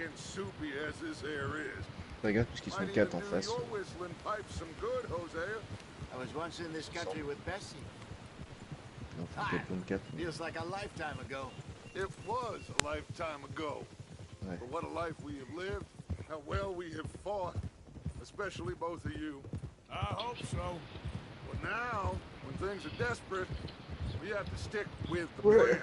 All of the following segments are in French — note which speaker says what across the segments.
Speaker 1: and soupy as this air is.
Speaker 2: Regarde, puisqu'ils sont 4 en face.
Speaker 1: Your whistling pipes some good, Hosea.
Speaker 3: I was once in this country with Bessie.
Speaker 2: Non, faut peut-être 24. Mais...
Speaker 3: Feels like a lifetime ago.
Speaker 1: It was a lifetime ago.
Speaker 2: Ouais.
Speaker 1: But what a life we have lived. How well we have fought. Especially both of you.
Speaker 4: I hope so.
Speaker 1: But now, when things are desperate, we have to stick with the plan.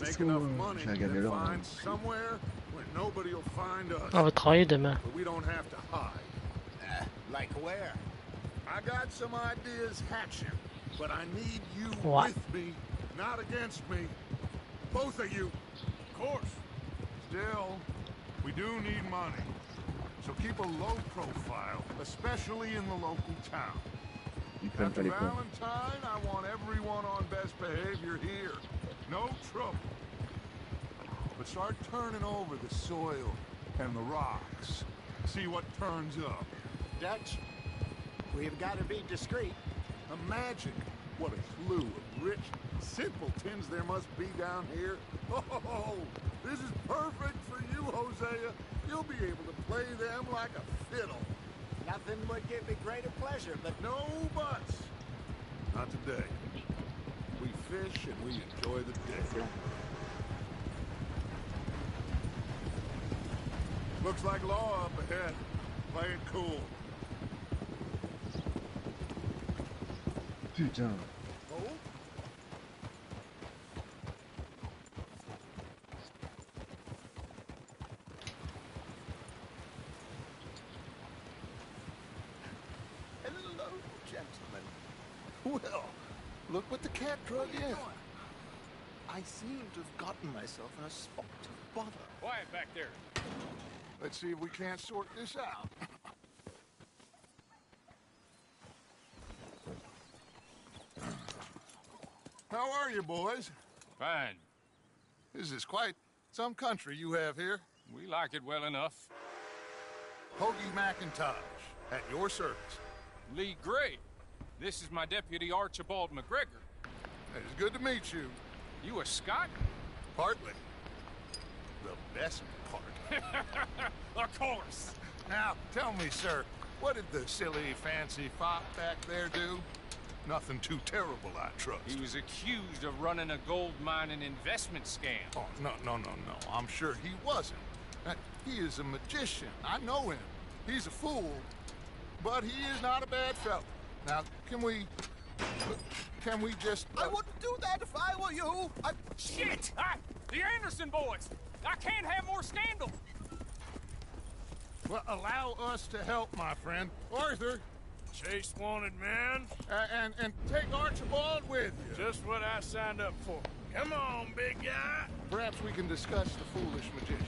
Speaker 1: Make enough money and find somewhere where nobody will find us.
Speaker 5: On va travailler demain.
Speaker 1: But we don't have to hide.
Speaker 3: Like where?
Speaker 1: I got some ideas hatching, but I need you with me, not against me. Both of you.
Speaker 4: Of course.
Speaker 1: Still, we do need money. So keep a low profile, especially in the local town. After Valentine, I want everyone on best behavior here. No trouble. But start turning over the soil and the rocks. See what turns up.
Speaker 3: Dutch, we've got to be discreet.
Speaker 1: Imagine what a slew of rich simpletons there must be down here. Oh, this is perfect for you, Hosea. You'll be able to play them like a fiddle.
Speaker 3: Nothing would give me greater pleasure, but
Speaker 1: no buts. Not today. We fish and we enjoy the day. Looks like law up ahead. Play it cool.
Speaker 2: Putain.
Speaker 1: Oh? Hello, gentlemen. Well, look what the cat drug in. I seem to have gotten myself in a spot of bother.
Speaker 4: Quiet back there.
Speaker 1: Let's see if we can't sort this out. How are you, boys?
Speaker 4: Fine.
Speaker 1: This is quite some country you have here.
Speaker 4: We like it well enough.
Speaker 1: Hoagie McIntosh, at your service.
Speaker 4: Lee Gray. This is my deputy Archibald McGregor.
Speaker 1: It's good to meet you.
Speaker 4: You a Scot?
Speaker 1: Partly. The best part.
Speaker 4: Of course.
Speaker 1: Now, tell me, sir, what did the silly, fancy fop back there do? Nothing too terrible, I trust.
Speaker 4: He was accused of running a gold mining investment scam.
Speaker 1: Oh, no. I'm sure he wasn't. He is a magician. I know him. He's a fool, but he is not a bad fellow. Now, can we just...
Speaker 6: I wouldn't do that if I were you.
Speaker 4: Shit! The Anderson boys! I can't have more scandal!
Speaker 1: Well, allow us to help, my friend. Arthur!
Speaker 4: Chase wanted man.
Speaker 1: And take Archibald with you.
Speaker 4: Just what I signed up for. Come on, big guy.
Speaker 1: Perhaps we can discuss the foolish magician.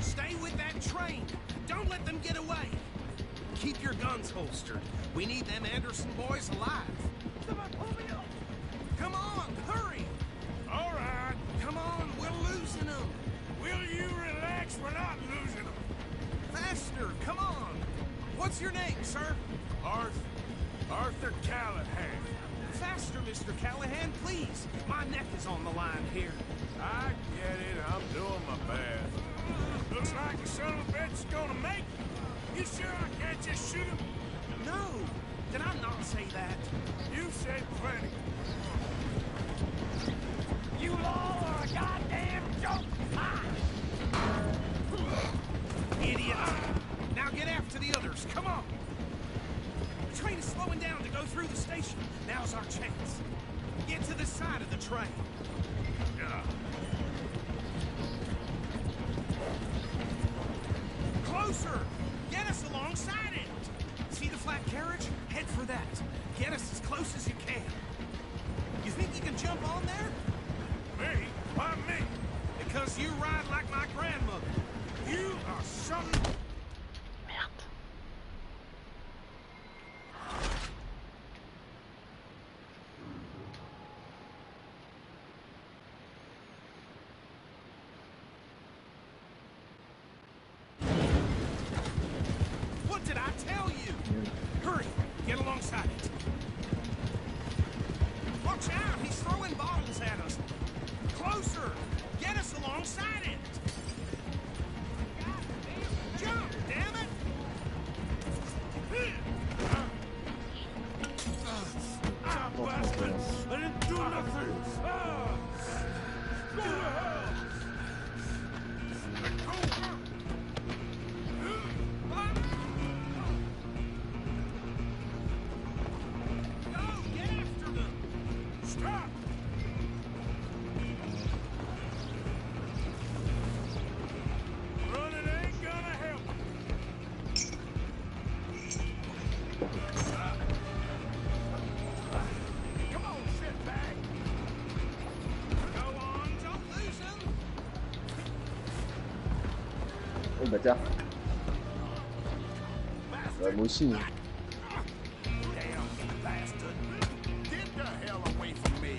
Speaker 6: Stay with that train. Don't let them get away. Keep your guns holstered. We need them Anderson boys alive. Come on, hurry.
Speaker 4: All right.
Speaker 6: Come on, we're losing them.
Speaker 4: Will you relax? We're not losing them.
Speaker 6: Faster, come on. What's your name, sir?
Speaker 4: Arthur Callahan.
Speaker 6: Faster, Mr. Callahan, please. My neck is on the line here.
Speaker 4: I get it. I'm doing my best. Looks like the son of a bitch's gonna make it. You sure I can't just shoot him?
Speaker 6: No. Did I not say that?
Speaker 4: You said plenty.
Speaker 7: You all are a goddamn joke.
Speaker 6: Idiot. Now get after the others. Come on. The train is slowing down to go through the station. Now's our chance. Get to the side of the train.
Speaker 4: Yeah.
Speaker 6: Closer! Get us alongside it! See the flat carriage? Head for that. Get us as close as you can. You think you can jump on there?
Speaker 4: Me? Why me?
Speaker 6: Because you ride like my grandmother. You are something...
Speaker 5: Merde.
Speaker 6: What did I tell you? Hurry, get alongside it. Watch out, he's throwing bottles at us. Closer, get us alongside it.
Speaker 2: Oh le bâtard. Ouais, moi aussi. Hein.
Speaker 6: Damn bastard. Get the hell away from me.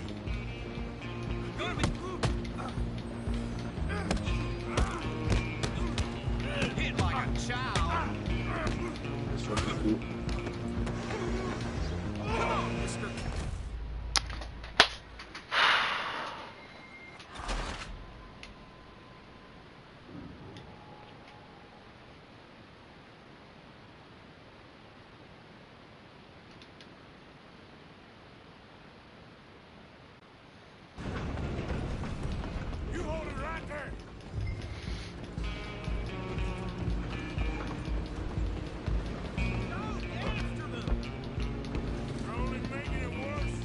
Speaker 6: Hit like a child.
Speaker 2: Sur le coup.
Speaker 4: You hold it right there. You're only making it worse.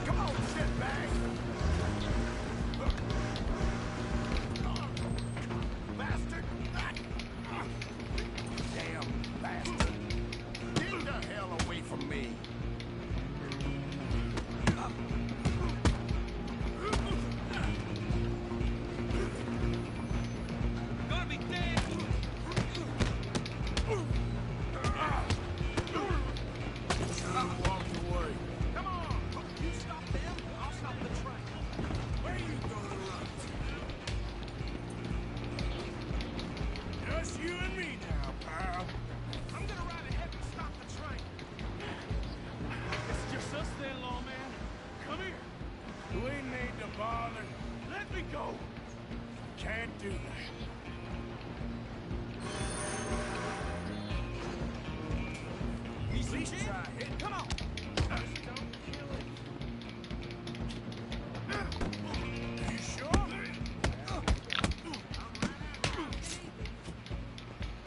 Speaker 6: Come on, shitbag. Bastard. Damn bastard. Get the hell away from me. Gonna be dead.
Speaker 4: Walked away.
Speaker 6: Come on. You stop them, I'll stop the train.
Speaker 4: Where you gonna run to? Just you and me now, pal.
Speaker 6: I'm gonna ride ahead and stop the train.
Speaker 4: It's just us there, lawman. Come here. You ain't need to bother. Let me go. Can't do that.
Speaker 6: At least try it. Come on.
Speaker 4: Just don't kill it. You sure?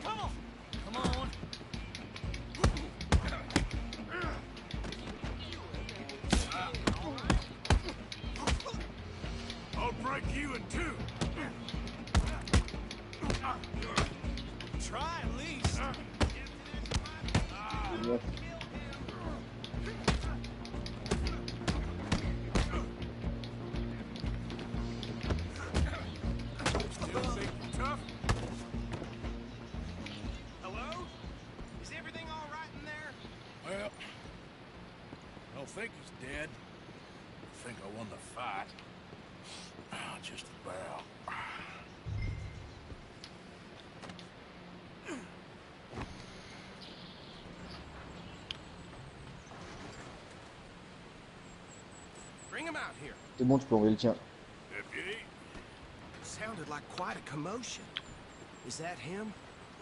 Speaker 6: Come on. Come on.
Speaker 4: I'll break you in two.
Speaker 6: Try at least.
Speaker 2: Ouais.
Speaker 4: Still think you're tough?
Speaker 6: Hello? Is everything all right in there?
Speaker 4: Well, I don't think he's dead. I think I won the fight. Just about.
Speaker 6: Bring him out here.
Speaker 2: C'est bon, tu peux envoyer le tien.
Speaker 4: Deputy,
Speaker 6: Sounded like quite a commotion. Is that him?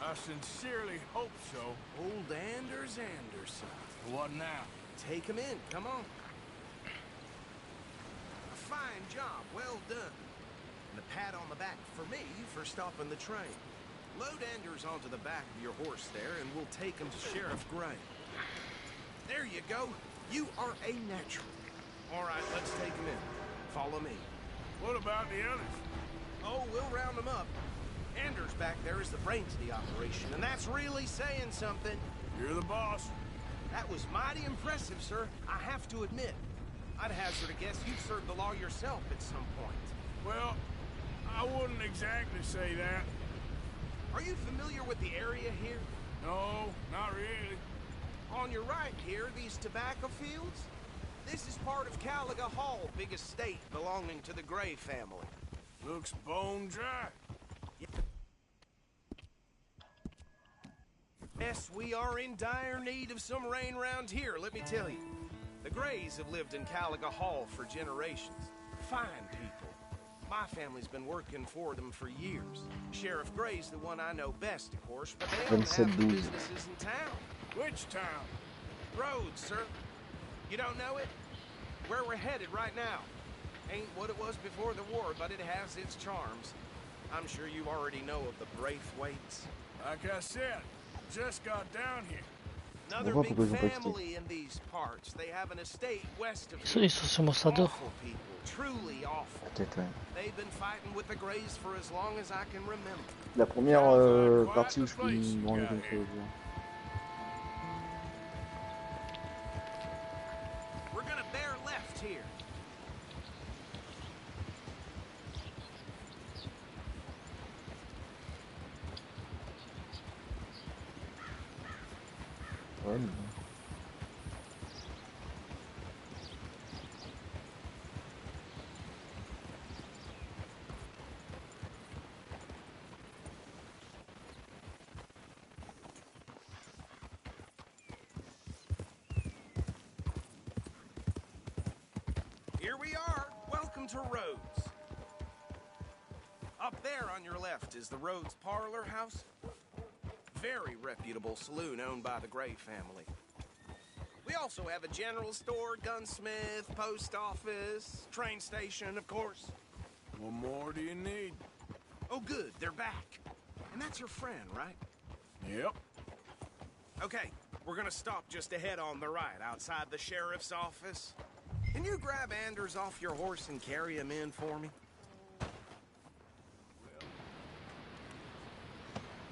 Speaker 4: I sincerely hope so.
Speaker 6: Old Anders Anderson.
Speaker 4: What now?
Speaker 6: Take him in. Come on. A fine job. Well done. And a pat on the back for me for stopping the train. Load Anders onto the back of your horse there, and we'll take him to Sheriff Gray. There you go. You are a natural. All right, let's take him in. Follow me.
Speaker 4: What about the others?
Speaker 6: Oh, we'll round them up. Anders back there is the brains of the operation, and that's really saying something.
Speaker 4: You're the boss.
Speaker 6: That was mighty impressive, sir. I have to admit. I'd hazard a guess you've served the law yourself at some point.
Speaker 4: Well, I wouldn't exactly say that.
Speaker 6: Are you familiar with the area here?
Speaker 4: No, not really.
Speaker 6: On your right here, these tobacco fields? This is part of Caliga Hall, big estate belonging to the Gray family.
Speaker 4: Looks bone dry.
Speaker 6: Yes, we are in dire need of some rain round here, let me tell you. The Grays have lived in Caliga Hall for generations. Fine people. My family's been working for them for years. Sheriff Gray's the one I know best, of course, but they don't have the businesses in town.
Speaker 4: Which town?
Speaker 6: Rhodes, sir. You don't know it? Where we're headed right now. Ain't what it was before the war, but it has its charms. I'm sure you already know of the Braithwaites.
Speaker 4: Like I said, just got down here.
Speaker 6: Another big family in these parts. They have an estate west of here.
Speaker 5: Ils sont sur mon stade.
Speaker 6: Awful people, truly awful.
Speaker 2: Peut-être, ouais.
Speaker 6: They've been fighting with the Grays for as long as I can remember.
Speaker 2: La première partie où je peux me rendre compte que
Speaker 6: We're gonna bear left here.
Speaker 2: peine.
Speaker 6: Here we are. Welcome to Rhodes. Up there on your left is the Rhodes Parlor House. Very reputable saloon owned by the Gray family. We also have a general store, gunsmith, post office, train station, of course.
Speaker 4: What more do you need?
Speaker 6: Oh, good, they're back. And that's your friend, right?
Speaker 4: Yep.
Speaker 6: Okay, we're gonna stop just ahead on the right, outside the sheriff's office. Can you grab Anders off your horse and carry him in for me?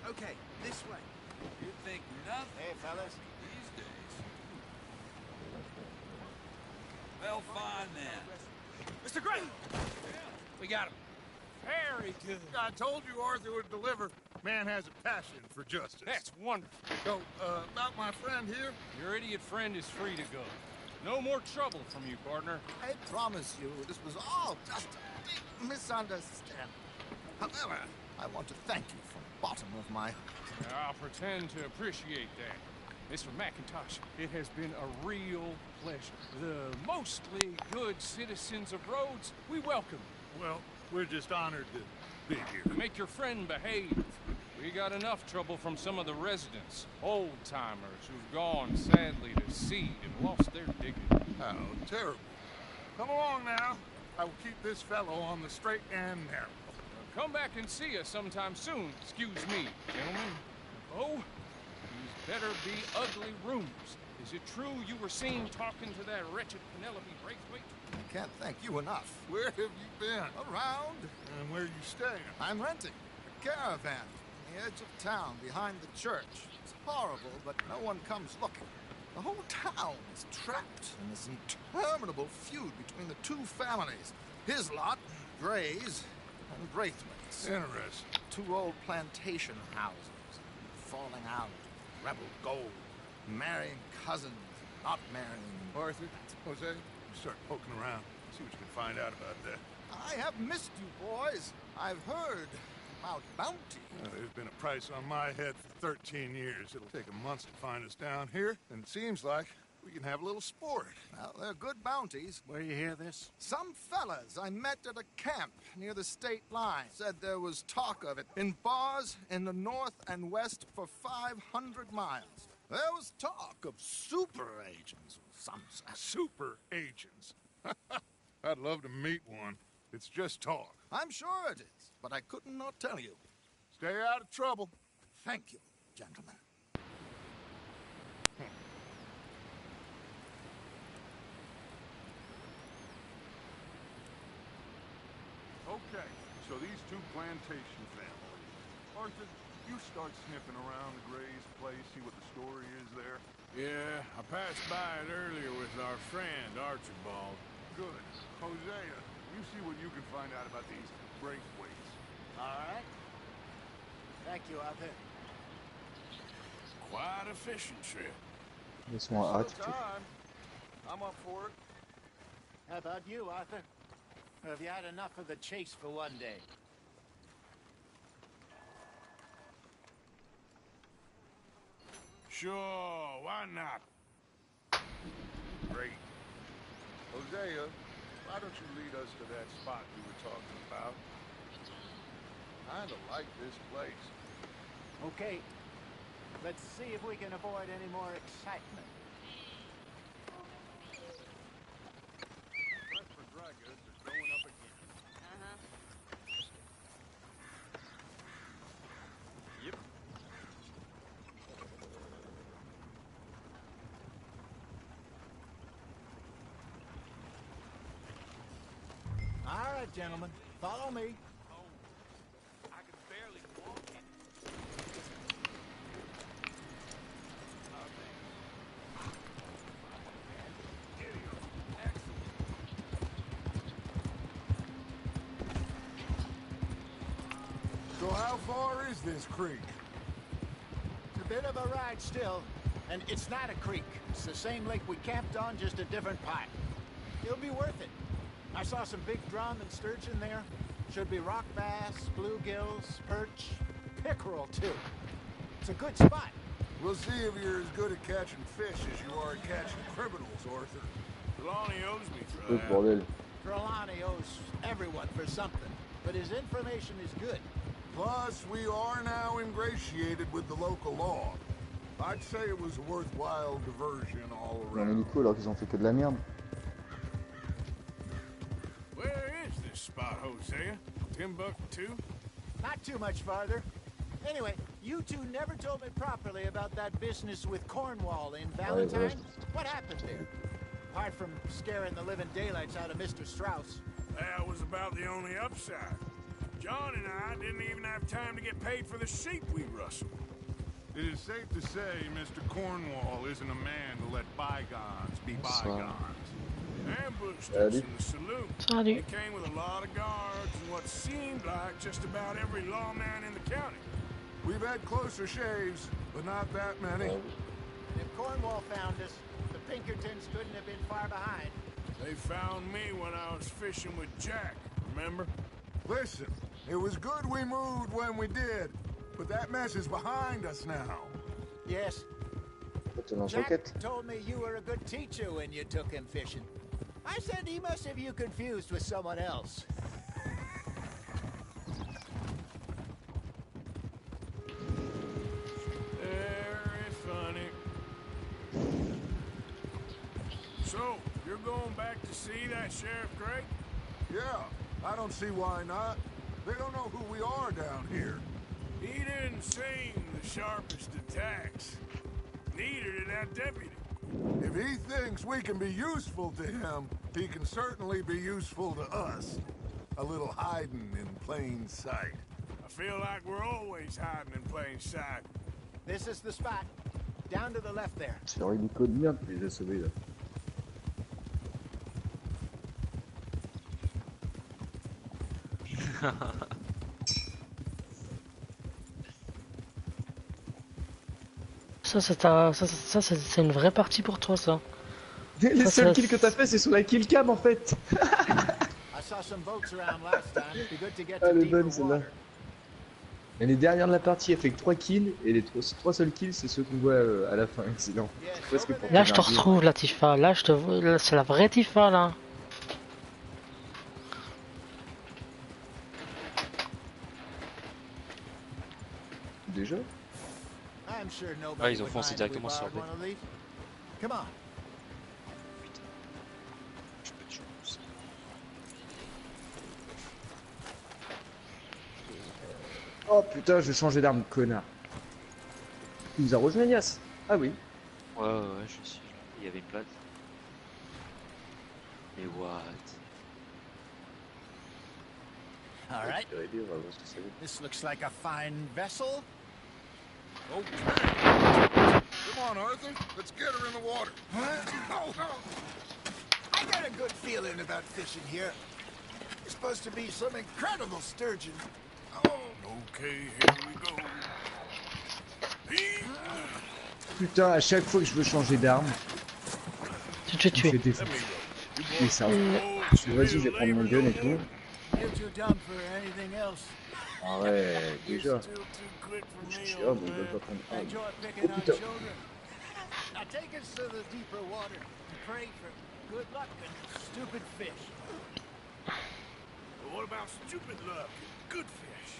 Speaker 6: Okay, this way.
Speaker 8: You think nothing
Speaker 3: Hey, fellas.
Speaker 8: these days. Well, fine then.
Speaker 6: Mr. Gray!
Speaker 4: We got him. Very good.
Speaker 1: I told you Arthur would deliver. Man has a passion for justice.
Speaker 9: That's wonderful.
Speaker 1: So, about my friend here,
Speaker 9: Your idiot friend is free to go. No more trouble from you, partner.
Speaker 3: I promise you, this was all just a big misunderstanding. However, I want to thank you from the bottom of my heart.
Speaker 9: I'll pretend to appreciate that. Mr. McIntosh, it has been a real pleasure. The mostly good citizens of Rhodes, we welcome you.
Speaker 1: well, we're just honored to be here.
Speaker 9: Make your friend behave. We got enough trouble from some of the residents, old-timers who've gone, sadly, to seed and lost their dignity.
Speaker 1: How terrible. Come along now. I will keep this fellow on the straight and narrow.
Speaker 9: Come back and see us sometime soon. Excuse me, gentlemen. Oh, these better be ugly rumors. Is it true you were seen talking to that wretched Penelope Braithwaite?
Speaker 3: I can't thank you enough.
Speaker 1: Where have you been?
Speaker 3: Around,
Speaker 1: And where are you staying?
Speaker 3: I'm renting a caravan on the edge of town behind the church. It's horrible, but no one comes looking. The whole town is trapped in this interminable feud between the two families. His lot, Gray's, and Braithwaite's.
Speaker 1: Interesting.
Speaker 3: Two old plantation houses, falling out, rebel gold, marrying cousins, not marrying.
Speaker 1: Arthur, Jose, you start poking around. See what you can find out about that.
Speaker 3: I have missed you, boys. I've heard about bounty.
Speaker 1: There's been a price on my head for 13 years. It'll take a month to find us down here, and it seems like we can have a little sport.
Speaker 3: Well, they're good bounties.
Speaker 6: Where you hear this?
Speaker 3: Some fellas I met at a camp near the state line said there was talk of it in bars in the north and west for 500 miles. There was talk of super agents of some sort.
Speaker 1: Super agents. I'd love to meet one. It's just talk.
Speaker 3: I'm sure it is, but I couldn't not tell you.
Speaker 1: Stay out of trouble.
Speaker 3: Thank you, gentlemen.
Speaker 1: Okay, so these two plantation families. Arthur, you start sniffing around the Gray's place, see what the story is there.
Speaker 4: Yeah, I passed by it earlier with our friend, Archibald.
Speaker 1: Good. Hosea, you see what you can find out about these Braithwaites.
Speaker 3: All right. Thank you, Arthur.
Speaker 4: Quite a fishing trip.
Speaker 2: Ils sont à hâte.
Speaker 1: Time. I'm up for it.
Speaker 3: How about you, Arthur? Or have you had enough of the chase for one day?
Speaker 4: Sure, why not?
Speaker 1: Great. Hosea, why don't you lead us to that spot we were talking about? Kinda like this place.
Speaker 3: Okay. Let's see if we can avoid any more excitement.
Speaker 1: Press for dry goods is going up again.
Speaker 6: Yep.
Speaker 3: All right, gentlemen. Follow me.
Speaker 8: I can barely walk in.
Speaker 1: So how far is this creek?
Speaker 3: It's a bit of a ride still.
Speaker 10: And it's not a creek. It's the same lake we camped on, just a different part. It'll be worth it. I saw some big drum and sturgeon there. Should be rock bass, bluegills, perch, pickerel too. It's a good spot.
Speaker 1: We'll see if you're as good at catching fish as you are at catching criminals, Arthur.
Speaker 4: Trelawney owes me for
Speaker 2: Good
Speaker 4: that.
Speaker 2: bordel.
Speaker 10: Trelawney owes everyone for something, but his information is good.
Speaker 1: Plus, we are now ingratiated with the local law. I'd say it was a worthwhile diversion all
Speaker 2: On est
Speaker 1: around.
Speaker 2: Nico alors qu'ils ont fait que de la merde.
Speaker 4: Where is this spot, Hosea? Timbuktu?
Speaker 10: Not too much farther. Anyway, you two never told me properly about that business with Cornwall in Valentine. What happened there? Apart from scaring the living daylights out of Mr. Strauss.
Speaker 4: That was about the only upside. John and I didn't even have time to get paid for the sheep we rustled.
Speaker 1: It is safe to say Mr. Cornwall isn't a man to let bygones be bygones.
Speaker 4: Ambushed us in the saloon.
Speaker 5: Salut.
Speaker 4: He came with a lot of guards and what seemed like just about every lawman in the county.
Speaker 1: We've had closer shaves, but not that many.
Speaker 10: If Cornwall found us, the Pinkertons couldn't have been far behind.
Speaker 4: They found me when I was fishing with Jack, remember?
Speaker 1: Listen, it was good we moved when we did, but that mess is behind us now.
Speaker 10: Yes. Jack told me you were a good teacher when you took him fishing. I said he must have you confused with someone else.
Speaker 4: Very funny. So, you're going back to see that Sheriff Gray?
Speaker 1: Yeah, I don't see why not. They don't know who we are down here.
Speaker 4: He didn't seem the sharpest attacks. Neither did that deputy.
Speaker 1: If he thinks we can be useful to him, he can certainly be useful to us. A little hiding in plain sight.
Speaker 4: I feel like we're always hiding in plain sight.
Speaker 10: This is the spot. Down to the left there.
Speaker 2: C'est leur Nico de merde qui les a sauvés là.
Speaker 5: Ça, c'est une vraie partie pour toi, ça.
Speaker 2: Les seuls kills que t'as fait, c'est sur la kill cam en fait. Ah, elle est bonne celle-là. Elle est dernière de la partie, elle fait que 3 kills, et les 3 seuls kills, c'est ceux qu'on voit à la fin. Excellent.
Speaker 5: Là, je te retrouve, la Tifa. Là, je te vois. C'est la vraie Tifa, là.
Speaker 2: Déjà?
Speaker 11: Ah, ils ont foncé directement sur B.
Speaker 2: Oh putain, je vais changer d'arme, connard. Il nous a rejoint Elias. Ah oui.
Speaker 11: Ouais, je suis là. Il y avait une place. Mais what?
Speaker 10: All right. This looks like a fine vessel.
Speaker 1: Okay. Come on, Arthur. Let's get her in the water.
Speaker 10: I got a good feeling about fishing here. It's supposed to be some incredible sturgeon.
Speaker 4: Okay, here we go.
Speaker 2: Putain, à chaque fois que je veux changer d'arme,
Speaker 5: tu te tues.
Speaker 2: Et ça. Vas-y, je vais prendre mon gun et tout. Ah ouais, déjà. Je bon, on va pas prendre. Oh putain.
Speaker 4: What about stupid luck and good fish?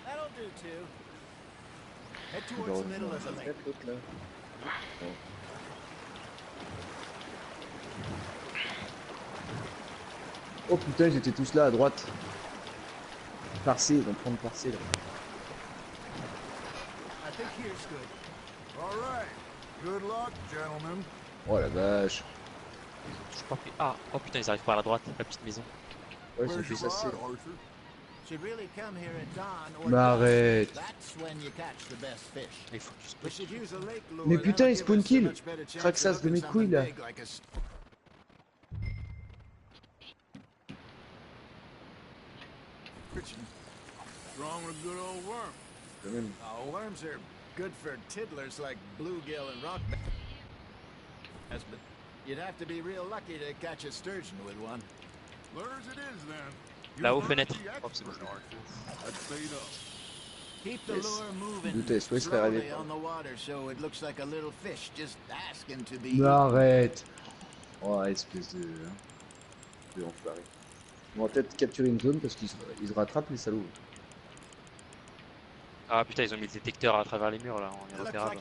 Speaker 10: That'll do too. Head towards the middle of the lake.
Speaker 2: Oh putain, ils étaient tous là à droite. Parcé, ils vont prendre parcé là. Oh la vache.
Speaker 11: Je crois que... Ah, oh putain, ils arrivent par la droite, la petite maison.
Speaker 2: Ouais, c'est juste assez.
Speaker 10: Should really come here at dawn or
Speaker 2: Mais arrête.
Speaker 10: that's when you catch the best fish.
Speaker 11: Il faut juste...
Speaker 10: We should use a lake lure.
Speaker 2: Mais putain, il spawn kill. Traxas de mes couilles là.
Speaker 4: Wrong with a good old worm.
Speaker 2: Quand même.
Speaker 10: Oh, worms are good for tiddlers like bluegill and rock bass, but you'd have to be real lucky to catch a sturgeon with one.
Speaker 1: Lures it is then.
Speaker 11: Là aux fenêtres. Oh, c'est bon.
Speaker 1: I'd stayed up.
Speaker 10: Keep the lure moving
Speaker 2: Doutais, soit il serait rêvé.
Speaker 10: slowly on the water so it looks like a little fish just asking to be.
Speaker 2: Mais arrête. Oh, espèce de enfoiré. On va peut-être capturer une zone parce qu'ils se rattrapent les salauds.
Speaker 11: Ah putain, ils ont mis le détecteur à travers les murs là, on est repérable.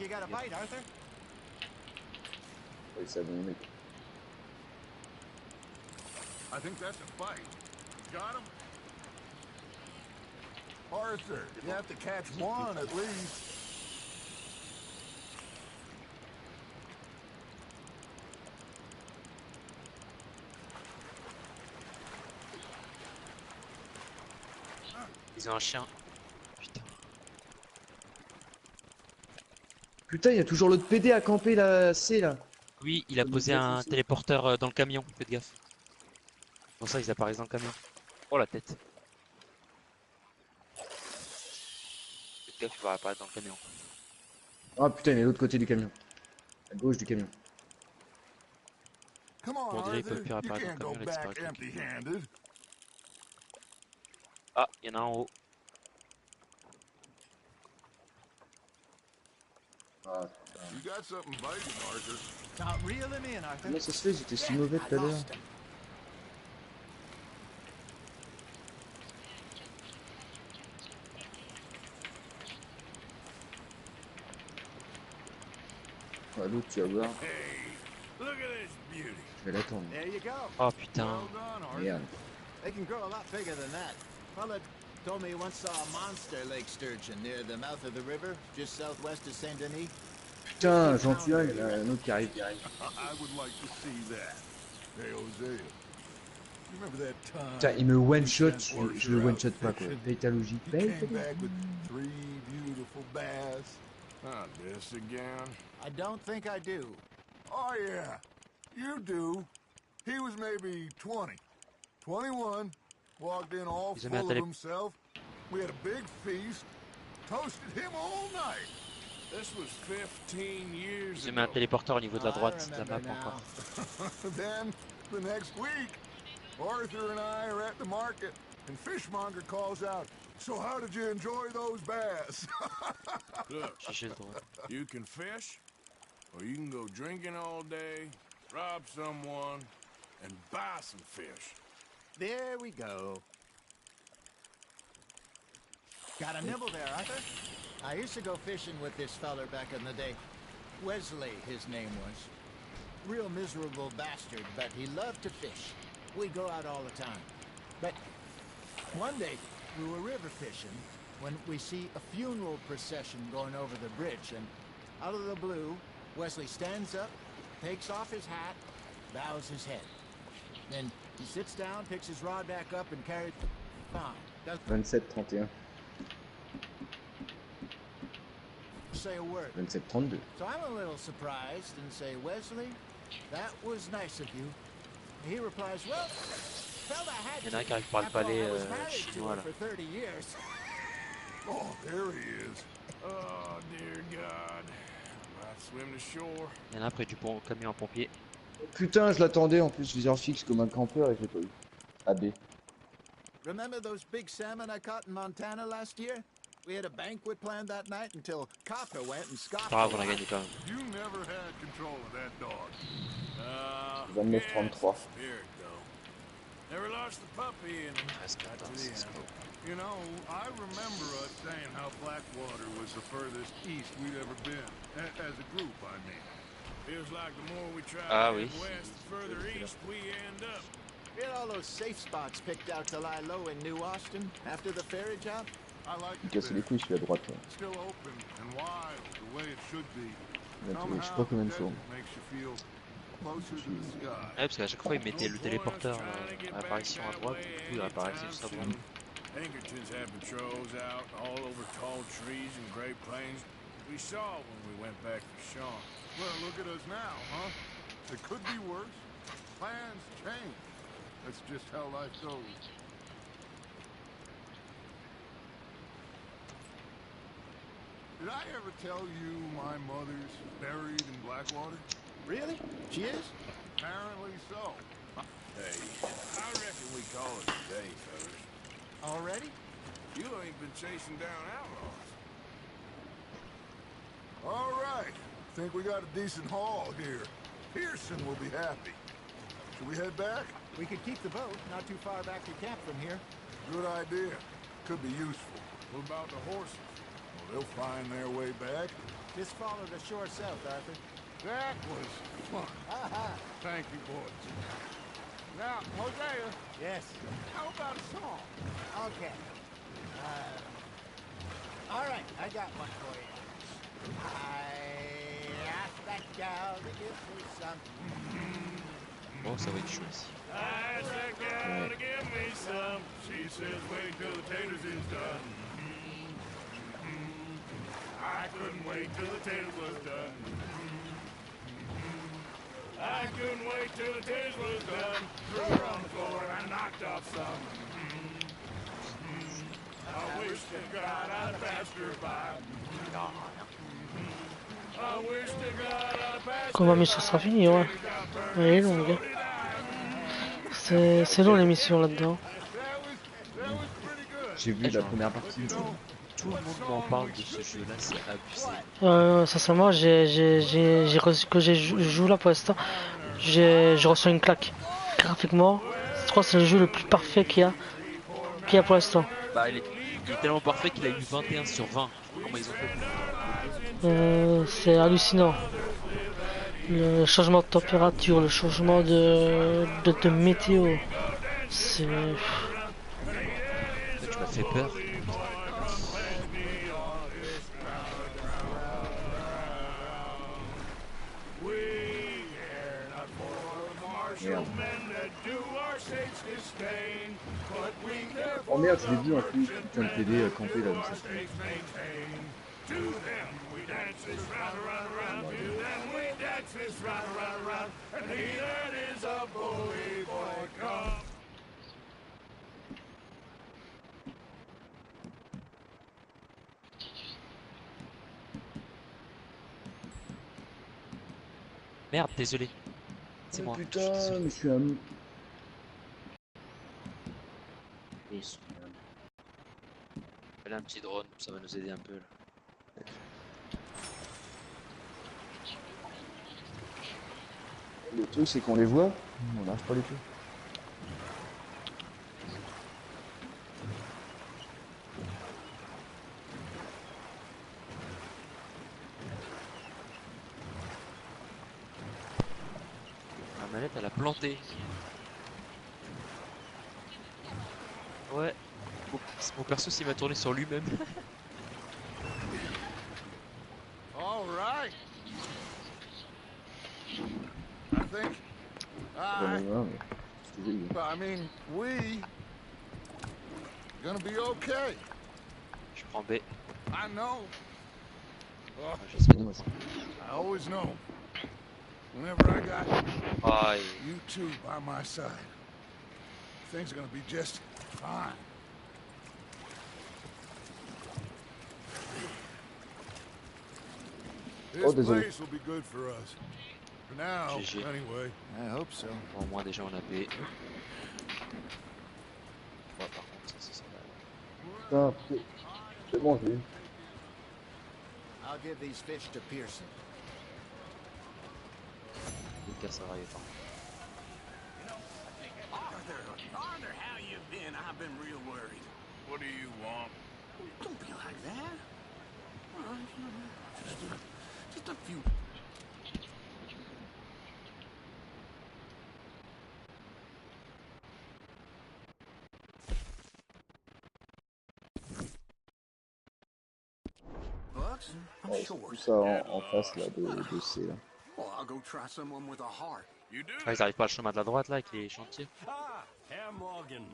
Speaker 2: Oui, c'est bon mec.
Speaker 1: I think that's a bite. Got him? Arthur, you have to catch one at least.
Speaker 11: Ils ont un chien. Putain.
Speaker 2: Putain, il y a toujours l'autre PD à camper la C là.
Speaker 11: Oui, il a posé un téléporteur dans le camion, faites gaffe. Pour ça, ils apparaissent dans le camion. Oh la tête. Faites gaffe, il va apparaître dans le camion.
Speaker 2: Ah putain, il est de l'autre côté du camion. À gauche du camion.
Speaker 11: On dirait qu'il peut plus apparaître dans le camion, là, disparaît. Ah, il y en a un en haut.
Speaker 2: Ah,
Speaker 1: You got something biting, Arthur.
Speaker 10: Now reel him in, Arthur.
Speaker 2: comment ça se fait? J'étais si mauvais tout à l'heure. Ah, l'autre, tu vas voir. Je vais l'attendre.
Speaker 10: There you go.
Speaker 11: Oh putain.
Speaker 2: Merde.
Speaker 10: They can grow a lot bigger than that. Fella told me he once saw a monster lake sturgeon near the mouth of the river, just southwest of Saint-Denis.
Speaker 2: Putain, j'en tue un, il y en a un autre qui arrive.
Speaker 1: I would like to see that. Hey, Hosea. You remember that time?
Speaker 2: Putain, il me one-shot, je le one-shot pas quoi. Paye ta logique.
Speaker 1: You
Speaker 2: Paye
Speaker 1: came
Speaker 2: ta
Speaker 1: back with
Speaker 2: logique.
Speaker 1: 3 beautiful bass. Not this again.
Speaker 10: I don't think I do.
Speaker 1: Oh, yeah. You do. He was maybe 20. 21. Walked in all full of himself. We had a big feast. Toasted him all night.
Speaker 4: This was 15 years
Speaker 11: Ils ont mis un téléporteur au niveau de la droite de la map encore.
Speaker 1: Then, the next week, Arthur and I are at the market, and Fishmonger calls out, "So how did you enjoy those bass?"
Speaker 4: Look, you can fish, or you can go drinking all day, rob someone, and buy some fish.
Speaker 10: There we go. Got a nibble there, Arthur? I used to go fishing with this feller back in the day. Wesley, his name was. Real miserable bastard, but he loved to fish. We'd go out all the time. But one day, we were river fishing when we see a funeral procession going over the bridge, and out of the blue, Wesley stands up, takes off his hat, bows his head. Then he sits down, picks his rod back up, and carries on.
Speaker 2: 27-31.
Speaker 10: Say a word.
Speaker 2: 27-32.
Speaker 10: So I'm a little surprised and say, "Wesley, that was nice of you." He replies, "Well, felt I had
Speaker 11: Il y en a un qui
Speaker 10: to.
Speaker 11: arrive par le
Speaker 10: After all,
Speaker 11: palais
Speaker 10: I was married to
Speaker 11: chinois
Speaker 10: her
Speaker 11: là.
Speaker 10: for 30 years."
Speaker 1: Oh, there he is.
Speaker 4: Oh, dear God. I might swim to shore.
Speaker 11: Il y en a un près du camion à pompier.
Speaker 2: Putain, je l'attendais en plus, viseur fixe comme un campeur et j'ai pas eu. AB.
Speaker 10: Remember those big salmon I caught in Montana last year? We had a banquet planned that night until Cocker went and scoffed.
Speaker 11: Pas grave, on a gagné quand même.
Speaker 1: You never had control of that dog.
Speaker 2: 29-33.
Speaker 4: Spirit, though. Never lost the puppy and got to the end.
Speaker 1: You know, I remember us saying how Blackwater was the furthest east we'd ever been. As a group, I mean.
Speaker 4: Feels like the more we try
Speaker 11: Ah
Speaker 4: to
Speaker 11: oui.
Speaker 4: head west, the further east we end up.
Speaker 10: We had all those safe spots picked out to lie low in New Austin after the ferry job.
Speaker 1: I like
Speaker 2: Il casse les couilles celui à droite. Là.
Speaker 1: Still open and wild the way it should be.
Speaker 2: Il a trouvé je sais pas combien de fois.
Speaker 1: Makes you feel closer to the sky.
Speaker 11: Ouais, parce qu'à chaque fois il mettait le téléporteur à apparition à droite, du coup il apparaissait juste à droite.
Speaker 4: Pinkertons had patrols out all over tall trees and Great Plains. We saw when we went back to Sean.
Speaker 1: Well, look at us now, huh? It could be worse. Plans change. That's just how life goes. Did I ever tell you my mother's buried in Blackwater?
Speaker 10: Really? She is?
Speaker 1: Apparently so.
Speaker 4: Hey, I reckon we call it a day, fellas.
Speaker 10: Already?
Speaker 4: You ain't been chasing down outlaws.
Speaker 1: All right. Think we got a decent haul here. Pearson will be happy. Should we head back?
Speaker 10: We could keep the boat not too far back to camp from here.
Speaker 1: Good idea. Could be useful.
Speaker 4: What about the horses?
Speaker 1: Well, they'll find their way back.
Speaker 10: Just follow the shore south, Arthur.
Speaker 1: That was fun. Thank you, boys. Now, Hosea,
Speaker 10: Yes.
Speaker 1: how about a song?
Speaker 10: Okay. All right, I got one for you. I asked that gal to give me some.
Speaker 11: Oh, ça va être chaud ici.
Speaker 4: I asked that gal to give me some. She says wait till the taters is done. I couldn't wait till the taters was done. I couldn't wait till the taters was done. Threw her on the floor and I knocked off some. I wish to God I'd passed her by. I wish to God I'd passed
Speaker 5: Combat
Speaker 4: her
Speaker 5: mission sera
Speaker 4: by.
Speaker 5: fini, ouais. Elle est longue. C'est long l'émission là-dedans.
Speaker 2: J'ai vu la première partie.
Speaker 11: Tout le monde m'en parle de ce jeu-là, c'est abusé.
Speaker 5: Sincèrement, que j'ai joué là pour l'instant, j'ai reçu une claque. Graphiquement, je crois que c'est le jeu le plus parfait qu'il y a pour l'instant.
Speaker 11: Bah, il est tellement parfait qu'il a eu 21 sur 20. Comment ils ont fait?
Speaker 5: C'est hallucinant. Le changement de température, le changement de météo, c'est...
Speaker 11: Tu m'as fait peur.
Speaker 2: Oh merde, je l'ai vu un coup, putain de TD campé là.
Speaker 11: Merde, désolé. C'est moi.
Speaker 2: Putain, mais je suis un...
Speaker 11: Fallait un petit drone, ça va nous aider un peu là.
Speaker 2: Le truc c'est qu'on les voit, on n'arrive pas les tout.
Speaker 11: La manette elle a planté. Ouais. Mon perso s'il m'a tourné sur lui-même.
Speaker 1: All right. I think. I mean, we gonna be okay.
Speaker 11: Je prends B.
Speaker 1: I know.
Speaker 11: Ah, j'essaie de moi.
Speaker 1: I always know. Whenever I got
Speaker 11: Aïe.
Speaker 1: you two by my side, things are gonna be just fine. This place will be good for us. For now,
Speaker 11: GG.
Speaker 1: anyway.
Speaker 10: I hope so.
Speaker 11: Bon, au moins déjà on a B. Bon, par contre, ça va.
Speaker 2: Putain, c'est bon, j'ai eu.
Speaker 10: I'll give these fish to Pearson.
Speaker 11: Le cas ça va y être.
Speaker 8: Arthur, how you been? I've been real worried.
Speaker 4: What do you want?
Speaker 8: Don't be like that. Just a few. Bucks? I'm
Speaker 2: Ouais,
Speaker 8: sure.
Speaker 2: tout ça en face là de C là.
Speaker 8: Well, I'll go try someone with a heart.
Speaker 4: You do?
Speaker 11: Ah, ils arrivent pas à le chemin de la droite là avec les chantiers.
Speaker 8: Ah, Herr Morgan.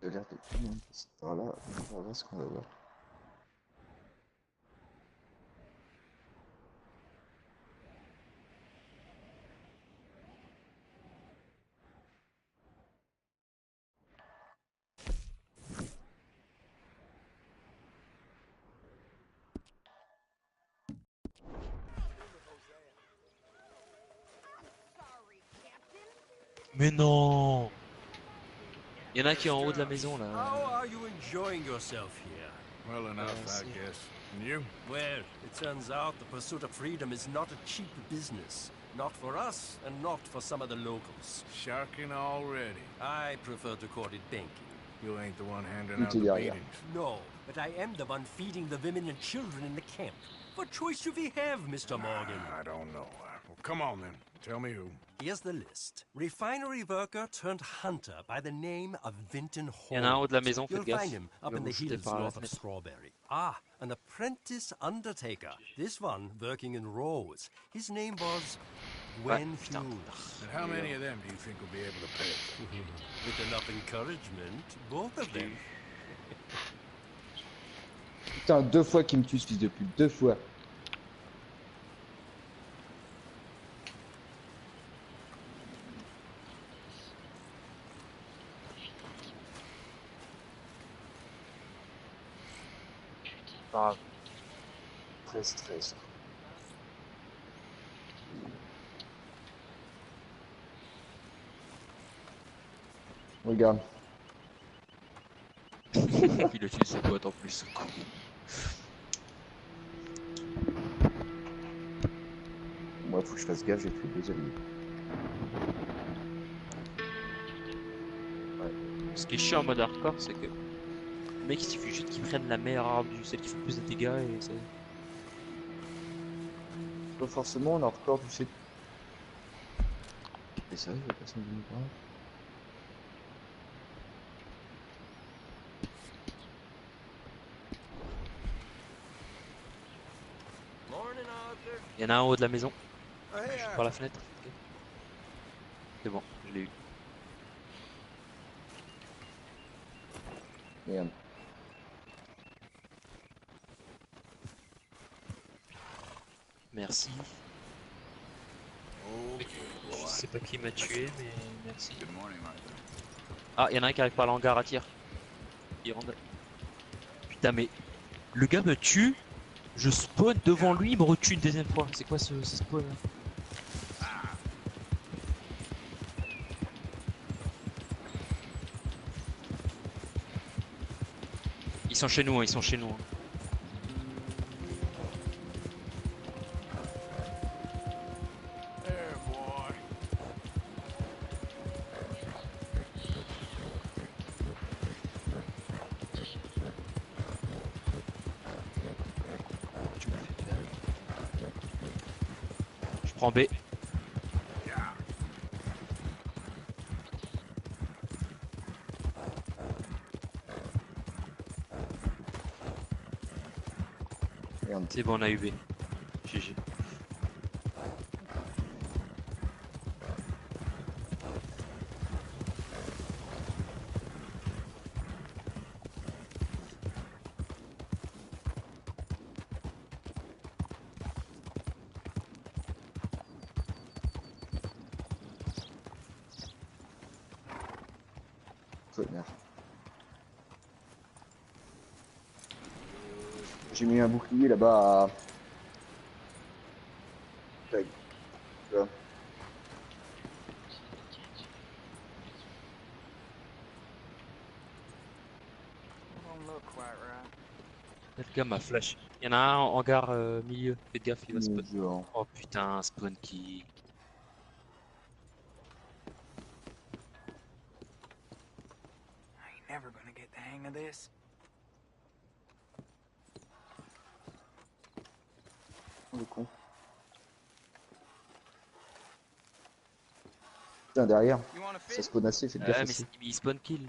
Speaker 2: Il a l'air de tout le monde passer par là, on va voir ce qu'on va voir.
Speaker 11: Mais non! Il y en a qui est en haut de la maison là.
Speaker 12: How are you enjoying yourself here?
Speaker 4: Well enough, I guess. And you?
Speaker 12: Well, it turns out the pursuit of freedom is not a cheap business. Not for us, and not for some of the locals.
Speaker 4: Sharking already.
Speaker 12: I prefer to call it banking.
Speaker 4: You ain't the one handing out the beatings.
Speaker 12: No, but I am the one feeding the women and children in the camp. What choice do we have, Mr. Morgan?
Speaker 4: I don't know. Well, come on then. Tell me who.
Speaker 12: Here's the list. Refinery worker turned hunter by the name of Vinton Hall.
Speaker 11: Il y en a un en haut de la maison,
Speaker 12: You'll
Speaker 11: faites gaffe.
Speaker 12: find him up in the hills north of Strawberry. Ah, an apprentice undertaker. This one working in Rose. His name was Gwen Hughes.
Speaker 4: And how many of them do you think will be able to pay?
Speaker 12: With enough encouragement, both of them.
Speaker 2: Putain, 2 fois qu'il me tue ce fils de pute, 2 fois.
Speaker 13: Grave. Très stress.
Speaker 2: Regarde.
Speaker 11: Il a tué ses potes en plus.
Speaker 2: Moi, faut que je fasse gaffe, j'ai fait 2 alliés.
Speaker 11: Ouais. Ce qui est chiant en mode hardcore, c'est que le mec il suffit juste qu'il prenne la meilleure arme du celle qui fait plus de dégâts et c'est.
Speaker 2: Pas forcément en hardcore, tu sais. Et ça, il y a personne qui me parle.
Speaker 11: Il y en a un en haut de la maison. Juste par la fenêtre. Okay. C'est bon, je l'ai eu.
Speaker 2: Merde.
Speaker 11: Merci. Je sais pas qui m'a tué, mais merci. Ah, il y en a un qui arrive par l'hangar à tir. Il rentre. Putain, mais le gars me tue. Je spawn devant lui, il me retue une deuxième fois. C'est quoi ce spawn là? Ils sont chez nous, hein, ils sont chez nous. Hein. Je prends B. C'est bon, on a eu B. GG.
Speaker 2: J'ai mis un bouclier là-bas à... Tac. Là.
Speaker 11: Faites gaffe, ma flash. Il y en a un en hangar milieu. Faites gaffe, il va spawn. Oh putain, spawn qui.
Speaker 7: I ain't never gonna get the hang of this.
Speaker 2: Le con. Putain, derrière. Ça spawn assez, faites gaffe aussi.
Speaker 11: Mais il spawn kill.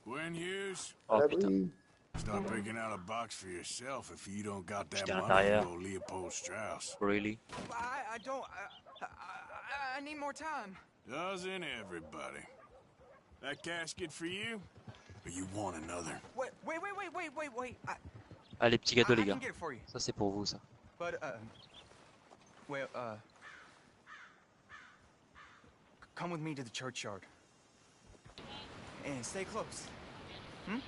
Speaker 4: Gwen Hughes?
Speaker 11: Oh putain.
Speaker 4: Stop picking out a box for yourself if you don't got that
Speaker 11: J'étais à
Speaker 4: money
Speaker 11: l'intérieur.
Speaker 4: to go Leopold Strauss.
Speaker 11: Really?
Speaker 7: I don't. I need more time.
Speaker 4: Doesn't everybody? That casket for you? Or you want another?
Speaker 7: Wait.
Speaker 11: Ah, les petits gâteaux,
Speaker 7: I
Speaker 11: les
Speaker 7: can
Speaker 11: gars.
Speaker 7: get it for you.
Speaker 11: Ça, c'est pour vous, ça.
Speaker 7: But come with me to the churchyard. And stay close. Hmm?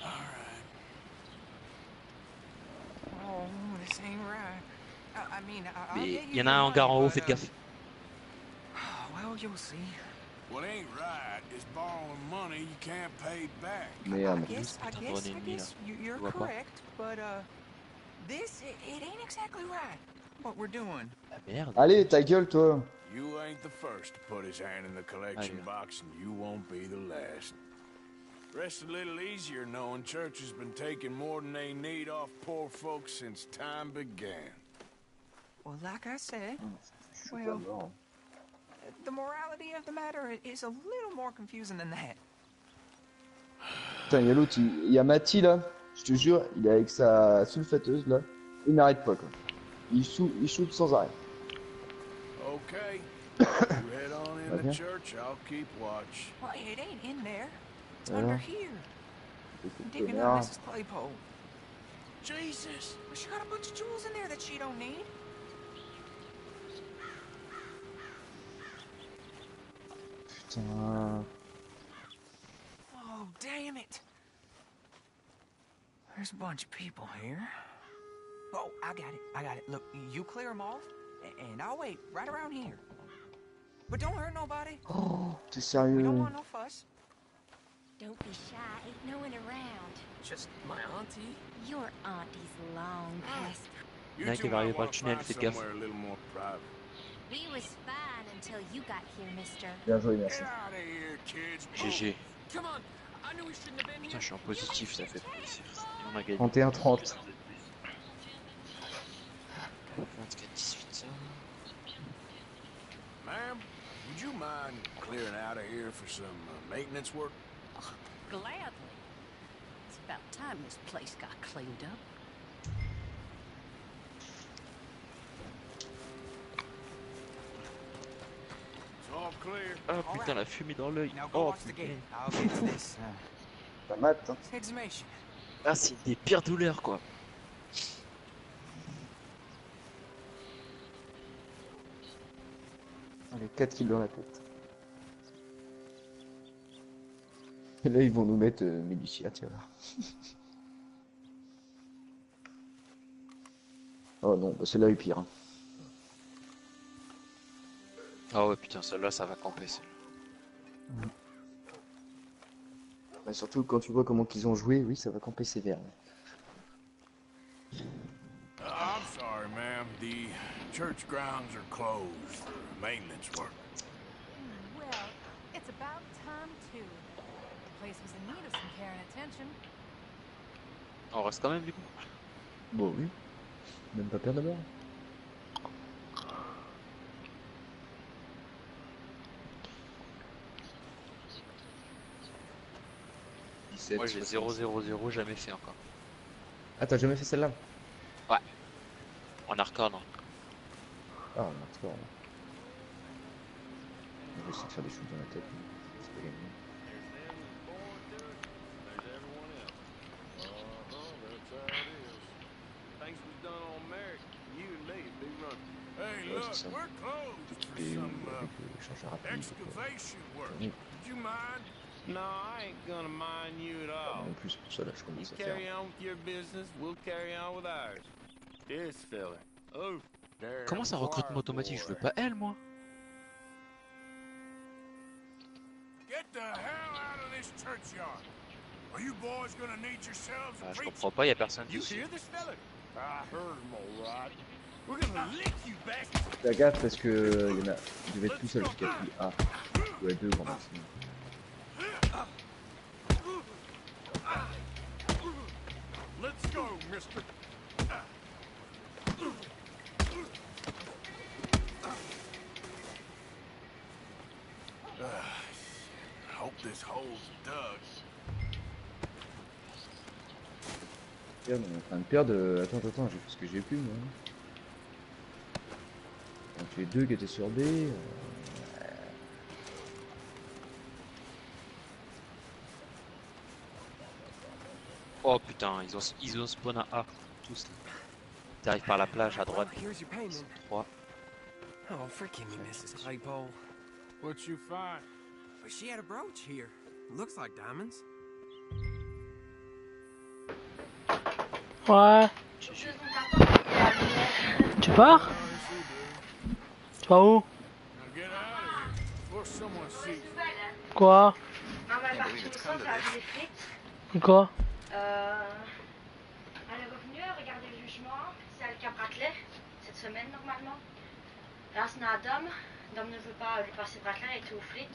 Speaker 4: Alright.
Speaker 7: Oh, this ain't right. I mean, I'll
Speaker 11: Mais
Speaker 7: get
Speaker 11: il
Speaker 7: you
Speaker 11: y en a un
Speaker 7: your
Speaker 11: hangar en
Speaker 7: money,
Speaker 11: haut,
Speaker 7: but,
Speaker 11: faites gaffe.
Speaker 6: you'll see.
Speaker 4: What ain't right is borrowing money you can't pay back.
Speaker 2: Merde.
Speaker 6: I guess you're correct, but this it ain't exactly right. What we're doing.
Speaker 2: Allez, ta gueule, toi.
Speaker 4: You ain't the first to put his hand in the collection box, and you won't be the last. Rest a little easier knowing church has been taking more than they need off poor folks since time began.
Speaker 6: Well, like I said, well, the morality of the matter is a little more confusing than that.
Speaker 2: Putain, il y a l'autre, il y a Mati là, je te jure, il est avec sa sulfateuse là, il n'arrête pas quoi. Il shoot sans arrêt.
Speaker 4: Okay. You head on in the church, I'll keep watch.
Speaker 6: Well, it ain't in there. It's under here. Digging
Speaker 2: Ah.
Speaker 6: on Mrs. Claypole. Jesus! Well, she got a bunch of jewels in there that she don't need.
Speaker 2: Putain.
Speaker 6: Oh, damn it. There's a bunch of people here. Oh, I got it. Look, you clear them off, and I'll wait right around here. But don't hurt nobody.
Speaker 2: Oh, t'es
Speaker 6: We
Speaker 2: sérieux?
Speaker 6: don't want no fuss.
Speaker 14: Don't be shy, ain't no one around.
Speaker 6: Just my auntie.
Speaker 14: Your auntie's long past.
Speaker 4: You
Speaker 11: Mec,
Speaker 4: two
Speaker 11: il va
Speaker 4: might
Speaker 11: arriver par
Speaker 4: want
Speaker 11: le
Speaker 4: to
Speaker 11: tunnel,
Speaker 4: find
Speaker 11: faites gaffe.
Speaker 4: somewhere a little more private.
Speaker 14: We was fine until you got here, mister.
Speaker 2: Bien joué, merci.
Speaker 4: Get out of here, kids.
Speaker 11: GG.
Speaker 6: Come on. I knew we shouldn't have been
Speaker 11: Putain, je suis en positif, ça fait plaisir. Et on a gagné.
Speaker 2: 31-30.
Speaker 11: 24-18.
Speaker 4: Ma'am, would you mind clearing out of here for some maintenance work?
Speaker 15: Gladly. It's about time this place got cleaned up.
Speaker 4: It's all clear.
Speaker 11: Oh putain, la fumée dans l'œil. Oh putain.
Speaker 2: Ça mate, hein.
Speaker 6: Exhumation.
Speaker 11: Ah, c'est des pires douleurs quoi.
Speaker 2: Allez, 4 kills dans la tête. Et là, ils vont nous mettre Militia, tiens là. Oh non, bah celle-là est pire. Hein.
Speaker 11: Ah ouais, putain, celle-là, ça va camper. Celle-là.
Speaker 2: Bah, surtout quand tu vois comment qu'ils ont joué, oui, ça va camper sévère.
Speaker 4: I'm sorry, ma'am. The church grounds are closed for maintenance work.
Speaker 15: Well, it's about time too. The place was in need of some care and attention.
Speaker 11: On reste quand même du coup.
Speaker 2: Bon, oui. Même pas perdre d'abord.
Speaker 11: Moi j'ai 0-0-0, jamais fait encore.
Speaker 2: Ah, t'as jamais fait celle-là?
Speaker 11: Ouais. En hardcore, non.
Speaker 2: Ah, en hardcore. On va essayer de faire des shoots dans la tête. C'est pas gagné.
Speaker 4: Hey, look, we're closed for some excavation work. Would you mind?
Speaker 8: No, I ain't gonna mind you at all.
Speaker 2: En plus, pour ça, là, je
Speaker 8: You
Speaker 2: commence à faire.
Speaker 8: carry on with your business, we'll carry on with ours. This fella. Oh, there.
Speaker 11: Comment ça recrutement automatique? Je veux pas elle, moi.
Speaker 4: Get the hell out of this churchyard. Are you boys gonna need yourselves a
Speaker 11: Je
Speaker 4: preacher?
Speaker 11: comprends pas, y a personne
Speaker 8: You
Speaker 11: ici.
Speaker 8: hear this fella? I heard him all right. We're gonna lick you, bastard.
Speaker 2: Fais gaffe parce que il y en a. Il devait être tout seul jusqu'à plus A. Ouais, 2 grand maximum.
Speaker 4: Let's go, mister. Hope this hole's dug.
Speaker 2: Merde, on est en train de perdre. Attends, j'ai plus ce que j'ai plus moi. On a tué 2 qui étaient sur B.
Speaker 11: Oh putain, ils ont spawn à A. Tous. T'arrives par la plage à droite.
Speaker 6: Here's your payment.
Speaker 11: 3.
Speaker 6: Oh, forgive me, Mrs. Claypole.
Speaker 9: What you find?
Speaker 6: But she had a brooch here. Looks like diamonds.
Speaker 5: Ouais. Tu pars? Tu vas où?
Speaker 4: Now get out of here. We're
Speaker 5: Quoi? Quoi?
Speaker 16: Elle est revenue regarder le jugement. C'est elle qui a bracelet cette semaine normalement. Là, c'est à Dom. Dom ne veut pas lui passer bracelet, elle était au flic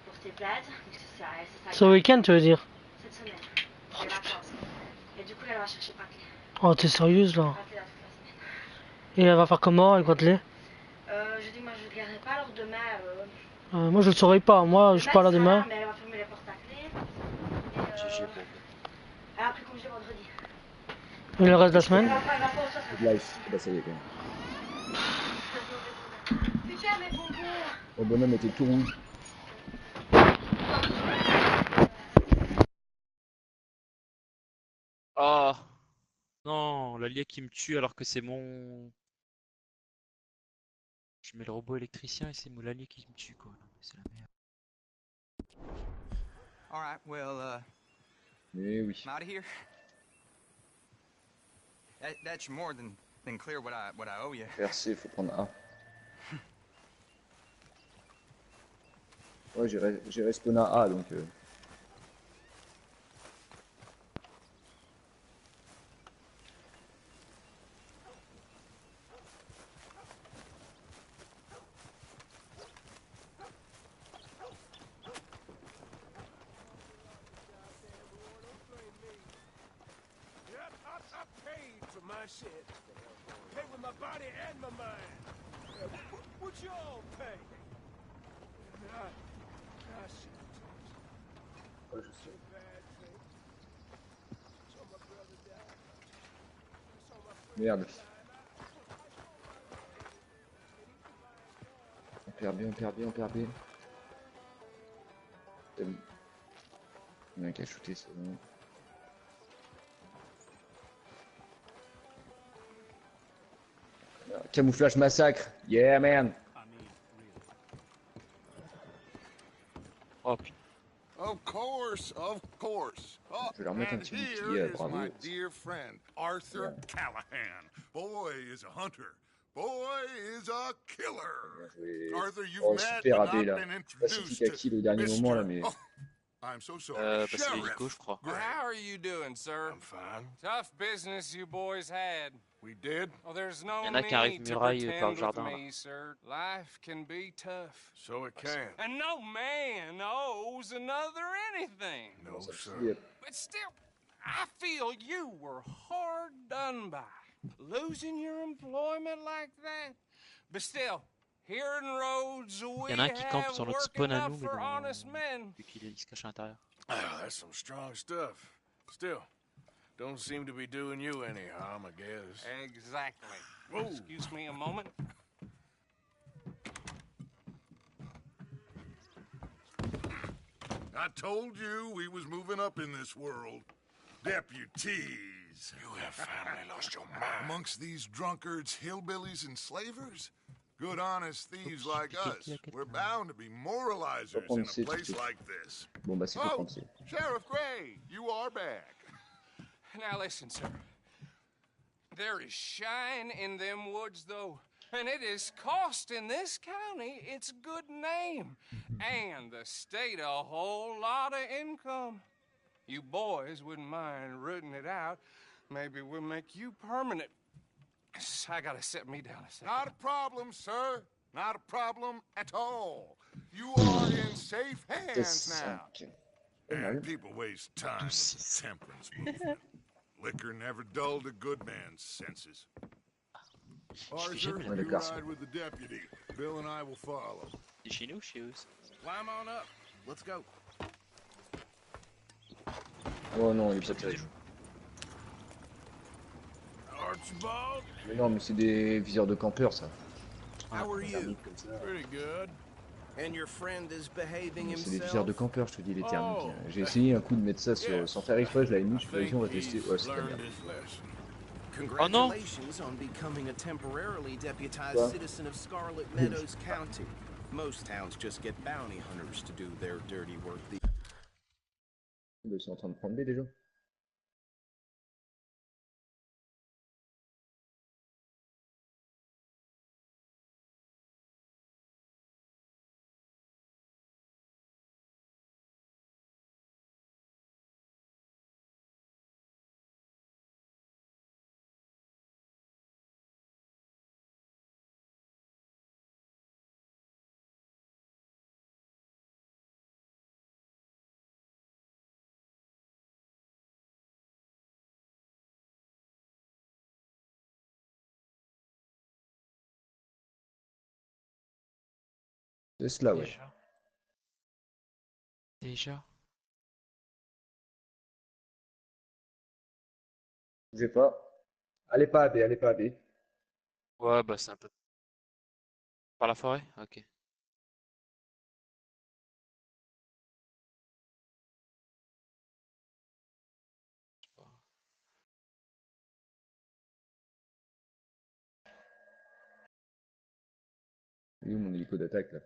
Speaker 16: pour tes plaintes. C'est ça.
Speaker 5: Ce week-end, tu veux dire?
Speaker 16: Cette semaine. Les vacances. Et du coup, elle va chercher bracelet.
Speaker 5: Oh, t'es sérieuse là?
Speaker 16: Bracelet là, toute la semaine.
Speaker 5: Et elle va faire comment avec bracelet?
Speaker 16: Je dis, moi, je ne garderai pas, alors demain.
Speaker 5: Moi, je le saurais pas. Moi, je suis pas là demain.
Speaker 16: Mais elle va fermer les portes à clé. Et elle a pris congé vendredi.
Speaker 5: Et le reste de la semaine?
Speaker 2: Live, bah ça y est quand même.
Speaker 16: Putain, mais bonbons.
Speaker 2: Le bonhomme était tout rouge.
Speaker 11: Oh non, l'allié qui me tue alors que c'est mon... Je mets le robot électricien et c'est mon allié qui me tue quoi. Non, mais c'est la merde.
Speaker 7: Alright, well,
Speaker 2: Mais oui.
Speaker 7: I'm out of here. That's more than clear what I owe you.
Speaker 2: RC, faut prendre A. Ouais, j'ai respawn à A donc.
Speaker 4: Shit. Pay with my body and my mind. What you all pay?
Speaker 2: Ouais, je sais. Merde. On perd bien, on perd bien, on perd bien. C'est bon. Il y en a qu'à shooter, c'est bon. Camouflage massacre. Yeah, man.
Speaker 11: Oh putain.
Speaker 1: Of course, of course. Oh,
Speaker 2: Je vais leur mettre un
Speaker 1: and
Speaker 2: petit
Speaker 1: here
Speaker 2: bouclier,
Speaker 1: is
Speaker 2: bravo.
Speaker 1: my dear friend, Arthur Callahan. Boy is a hunter. Boy is a killer. Arthur, you've met
Speaker 2: super
Speaker 1: but
Speaker 2: AB
Speaker 1: not
Speaker 2: là.
Speaker 1: been
Speaker 2: Je sais pas si
Speaker 1: introduced
Speaker 2: c'est qui au dernier moment là, mais.
Speaker 1: Oh, I'm so sorry.
Speaker 11: Bah c'est
Speaker 1: Sheriff
Speaker 11: l'hélico je crois.
Speaker 1: Gray.
Speaker 9: How are you doing, sir?
Speaker 4: I'm fine.
Speaker 9: Tough business you boys had.
Speaker 1: We did.
Speaker 9: Well, there's no
Speaker 11: Il y en a qui arrivent
Speaker 9: need to
Speaker 11: muraille par le
Speaker 9: pretend with
Speaker 11: jardin là.
Speaker 9: me, sir. Life can be tough.
Speaker 4: So it can.
Speaker 9: And no man owes another anything.
Speaker 4: No, sir.
Speaker 9: But still, I feel you were hard done by. Losing your employment like that. But still, here in Rhodes,
Speaker 11: Il y
Speaker 9: we
Speaker 11: en a un qui campe
Speaker 9: have
Speaker 11: sur notre
Speaker 9: work
Speaker 11: spawn à
Speaker 9: enough
Speaker 11: nous mais
Speaker 9: for
Speaker 11: dans...
Speaker 9: honest men.
Speaker 11: Vu qu'il se cache à l'intérieur.
Speaker 4: Ah, that's some strong stuff. Still, don't seem to be doing you any harm, I guess.
Speaker 9: Exactly.
Speaker 4: Whoa.
Speaker 9: Excuse me a moment.
Speaker 1: I told you we was moving up in this world. Deputies.
Speaker 4: You have finally lost your mind.
Speaker 1: Amongst these drunkards, hillbillies, and slavers? Good honest thieves like us. We're bound to be moralizers in a place like this.
Speaker 2: Bon bah c'est
Speaker 1: Oh, Sheriff Gray, you are back.
Speaker 9: Now listen, sir. There is shine in them woods, though. And it is costing this county its good name. And the state a whole lot of income. You boys wouldn't mind rooting it out. Maybe we'll make you permanent. I gotta set me down a second.
Speaker 1: Not a problem, sir. Not a problem at all. You are in safe hands now. And people waste time with the temperance movement. Liquor never dulled a good man's senses. Arthur, you ride with the deputy. Bill and I will follow.
Speaker 11: C'est chez nous, chez eux.
Speaker 6: Climb on up. Let's go.
Speaker 2: Oh non, il est pas terrible.
Speaker 4: Archibald?
Speaker 2: Mais non, mais c'est des viseurs de campeurs ça.
Speaker 6: How are you?
Speaker 4: Pretty good.
Speaker 6: And your friend is behaving
Speaker 2: C'est des viseurs de
Speaker 6: himself?
Speaker 2: campeurs, je te dis les termes. J'ai essayé un coup de mettre ça sur, sans faire exprès, je l'avais mis, je me suis dit on va tester. Ouais, c'est la merde.
Speaker 6: Congratulations on becoming a temporarily deputized citizen of Scarlet Meadows County. Most towns just get bounty hunters to do their dirty work.
Speaker 2: Ils sont en train de prendre B déjà. C'est cela, ouais.
Speaker 11: Déjà.
Speaker 2: Bougez pas. Allez pas à B, allez pas à B.
Speaker 11: Ouais, bah c'est un peu. Par la forêt? Ok.
Speaker 2: Il est où mon hélico d'attaque là?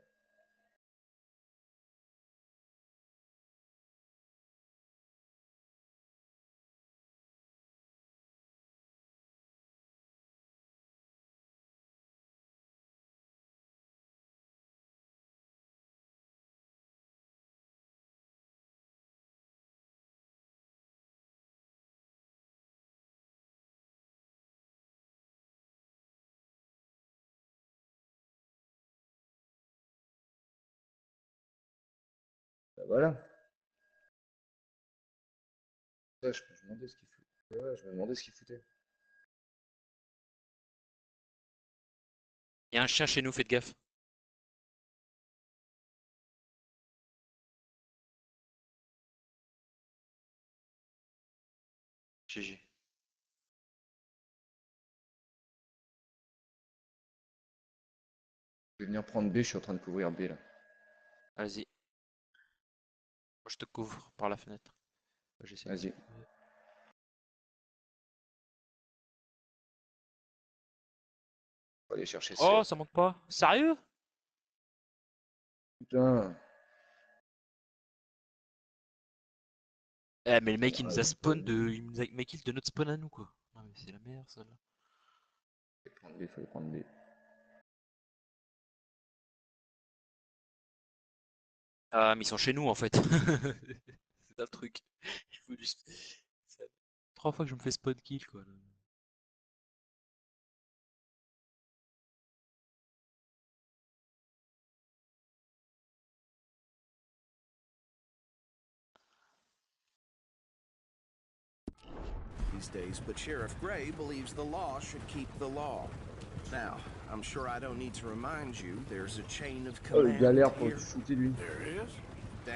Speaker 2: Bah voilà. Ouais, je me demandais ce qu'il fout. Ouais, je me demandais ce qu'il foutait.
Speaker 11: Il y a un chien chez nous, faites gaffe. GG.
Speaker 2: Je vais venir prendre B, je suis en train de couvrir B là.
Speaker 11: Vas-y. Moi, je te couvre par la fenêtre. J'essaie de te
Speaker 2: Vas-y.
Speaker 11: couvrir.
Speaker 2: On va aller chercher C.
Speaker 11: Oh, ça monte pas. Sérieux?
Speaker 2: Putain.
Speaker 11: Eh, mais le mec, il nous a spawn de. Il nous a make kill de notre spawn à nous, quoi. Non, mais c'est la merde, ça, là.
Speaker 2: Il faut prendre B.
Speaker 11: Ah, mais ils sont chez nous, en fait. C'est ça le truc. Il faut juste. C'est 3 fois que je me fais spawn kill, quoi.
Speaker 6: These days, but Sheriff Gray believes the law should keep the law. Now, I'm sure I don't need to remind you, there's a chain of
Speaker 2: Oh, il
Speaker 6: command
Speaker 2: galère pour
Speaker 6: here.
Speaker 2: shooter lui.
Speaker 4: There is.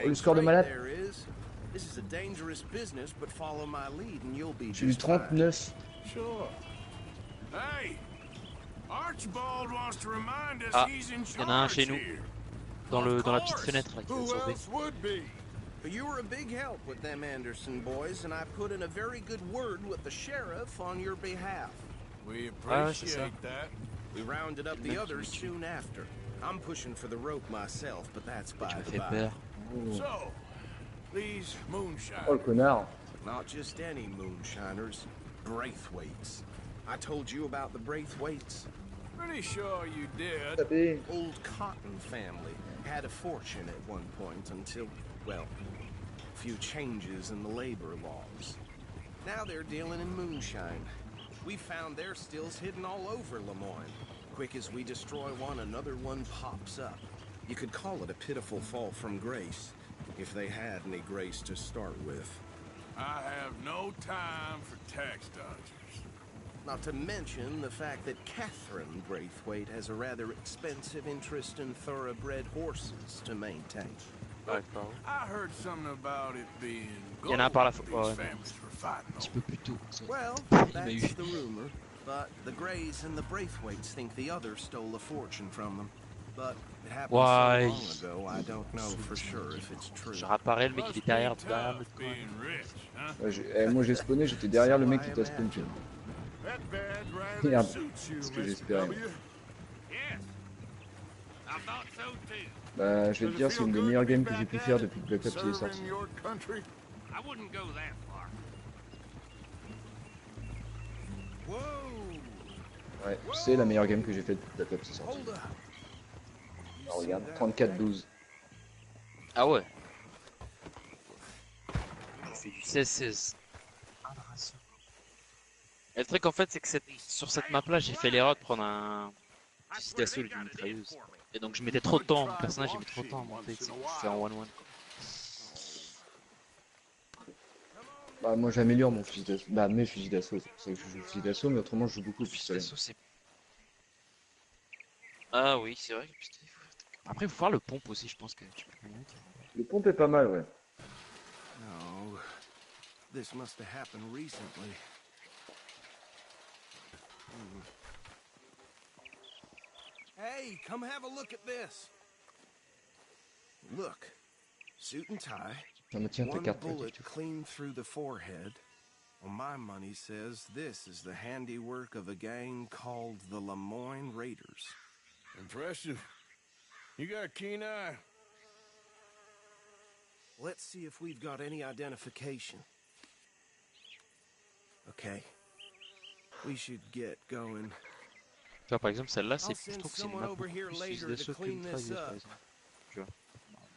Speaker 2: Oh, le score de malade.
Speaker 6: There is. This is a dangerous business, but follow my lead and you'll be
Speaker 2: J'ai eu
Speaker 6: just fine.
Speaker 2: 39.
Speaker 4: Sure. Hey, Archibald wants to remind us
Speaker 11: Ah,
Speaker 4: he's in
Speaker 11: il y en a un
Speaker 4: charge
Speaker 11: chez nous.
Speaker 4: here.
Speaker 11: Dans la petite fenêtre, là, qui
Speaker 4: Who
Speaker 11: va sauver.
Speaker 4: else would be?
Speaker 6: But you were a big help with them Anderson boys, and I put in a very good word with the sheriff on your behalf.
Speaker 4: We
Speaker 11: Ah, c'est ça.
Speaker 4: appreciate that.
Speaker 6: We rounded up the others soon after. I'm pushing for the rope myself, but that's by
Speaker 11: Tu me
Speaker 6: the
Speaker 11: fais
Speaker 6: by.
Speaker 11: peur.
Speaker 4: So, these moonshine.
Speaker 2: Oh le connard.
Speaker 6: Not just any moonshiners, Braithwaites. I told you about the Braithwaites.
Speaker 4: Pretty sure you did.
Speaker 2: Tapé.
Speaker 6: Old Cotton family had a fortune at one point until, well, a few changes in the labor laws. Now they're dealing in moonshine. We found their stills hidden all over Lemoyne. Quick as we destroy one, another one pops up. You could call it a pitiful fall from grace, if they had any grace to start with.
Speaker 4: I have no time for tax dodgers.
Speaker 6: Not to mention the fact that Catherine Braithwaite has a rather expensive interest in thoroughbred horses to maintain.
Speaker 4: I heard something about it being
Speaker 11: Il y en a un par la
Speaker 4: gold
Speaker 11: forêt.
Speaker 4: these families were fighting
Speaker 11: Un petit peu plus tôt. Ça.
Speaker 6: Well,
Speaker 11: Il m'a
Speaker 6: that's
Speaker 11: eu.
Speaker 6: the rumor. But the Greys and the Braithwaites think the others stole a fortune from them. But it happened
Speaker 11: Why?
Speaker 6: so long ago, I don't know for sure if it's true.
Speaker 11: Je réapparais, le mec, il est derrière notre coin.
Speaker 4: being rich, huh?
Speaker 2: Ouais, moi j'ai spawné, j'étais derrière le mec qui t'a spawn kill.
Speaker 1: That badge rather
Speaker 2: Merde.
Speaker 1: suits you,
Speaker 2: C'est ce que
Speaker 1: Mr.
Speaker 2: j'espérais.
Speaker 1: W.
Speaker 8: Yes. I thought so too.
Speaker 2: Bah je vais te dire, c'est une des meilleures games que j'ai pu faire depuis que Black Ops il est sorti.
Speaker 1: Serving your country.
Speaker 8: I wouldn't go that far.
Speaker 6: Whoa!
Speaker 2: Ouais, c'est la meilleure game que j'ai faite depuis que Black Ops est sorti.
Speaker 6: Hold up.
Speaker 2: Alors, regarde, 34-12.
Speaker 11: Ah ouais. Il fait du 16-16. Et le truc en fait c'est que sur cette map là j'ai fait l'erreur de prendre un fusil d'assaut et une mitrailleuse. Et donc je mettais trop de temps, mon personnage il met trop de temps à monter, c'est fait en 1-1.
Speaker 2: Bah moi j'améliore mon fusil d'assaut, bah mes fusils d'assaut, c'est pour ça que je joue au fusil d'assaut, mais autrement je joue beaucoup au pistolet.
Speaker 11: Ah oui c'est vrai que putain, Après, il faut voir le pompe aussi, je pense que tu peux mettre.
Speaker 2: Le pompe est pas mal, ouais.
Speaker 6: No, this must have happened recently. Hey, come have a look at this. Look, suit and tie,
Speaker 2: Ça me tient ta
Speaker 6: one
Speaker 2: carte.
Speaker 6: bullet clean through the forehead. Well, my money says this is the handiwork of a gang called the Lemoyne Raiders.
Speaker 4: Impressive. You got a keen eye.
Speaker 6: Let's see if we've got any identification. Okay. We should get going.
Speaker 11: Tu vois, par exemple, celle-là, c'est,
Speaker 6: I'll
Speaker 11: je
Speaker 6: send
Speaker 11: trouve que c'est une
Speaker 6: someone
Speaker 11: map
Speaker 6: over
Speaker 11: beaucoup
Speaker 6: here
Speaker 11: plus
Speaker 6: later
Speaker 11: d'assaut
Speaker 6: to
Speaker 11: qu'une
Speaker 6: clean this
Speaker 11: mitrailleuse, par
Speaker 6: up.
Speaker 11: exemple. Tu vois.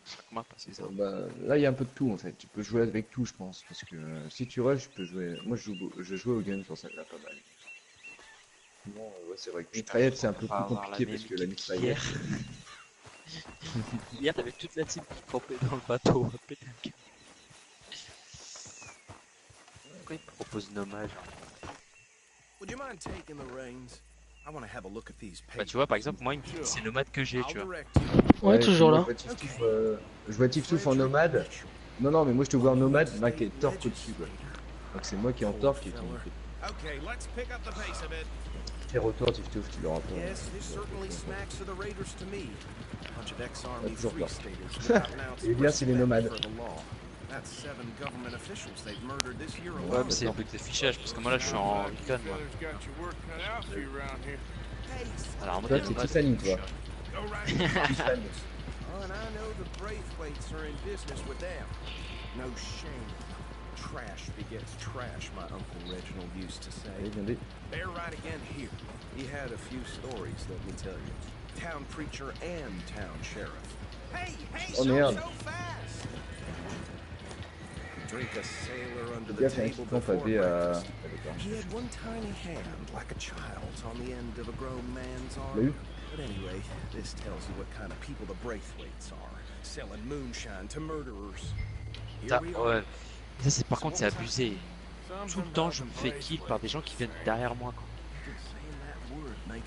Speaker 11: Chaque map, c'est ça.
Speaker 2: Bah, là, il y a un peu de tout en fait. Tu peux jouer avec tout, je pense. Parce que si tu rush, tu peux jouer. Moi, je joue au gun sur celle-là pas mal. Sinon, ouais, c'est vrai que mitraillette, c'est un peu plus compliqué parce que la mitraillette.
Speaker 11: Hier, t'avais toute la team qui campait dans le bateau. Putain, pourquoi il propose Nomade?
Speaker 6: Would you mind taking the reins? I want to have a look at these
Speaker 11: Bah, tu vois, par exemple, moi, c'est Nomade que j'ai, tu vois.
Speaker 5: Ouais, toujours là.
Speaker 2: Je vois Tiftouf en nomade. Non, non, mais moi je te vois en nomade, Mac est torque au-dessus, quoi. Donc c'est moi qui est en torque et qui fait retour, Tiftouf, tu l'auras pas. Toujours pas. Et bien, c'est les nomades.
Speaker 11: Ouais, mais c'est le bug d'affichage, parce que moi là je suis en recon, moi. Alors,
Speaker 2: toi, c'est Tiffany, toi.
Speaker 6: Tiffany. Oh, and I know the Braithwaites are in business with them. No shame. Trash begets trash, my Uncle Reginald used to say. They're right again here. He had a few stories, let me tell you. Town preacher and town sheriff. Hey, hey,
Speaker 2: oh merde.
Speaker 6: So fast. Drink a sailor under the table before breakfast. He had one tiny hand, like a child's, on the end of a grown man's arm. But anyway, this tells you what kind of people the Braithwaites are, selling moonshine to murderers.
Speaker 11: Ça, ouais. Ça, c'est par contre, c'est abusé. Tout le temps, je me fais kill par des gens qui viennent derrière moi, quoi.
Speaker 2: Ouais,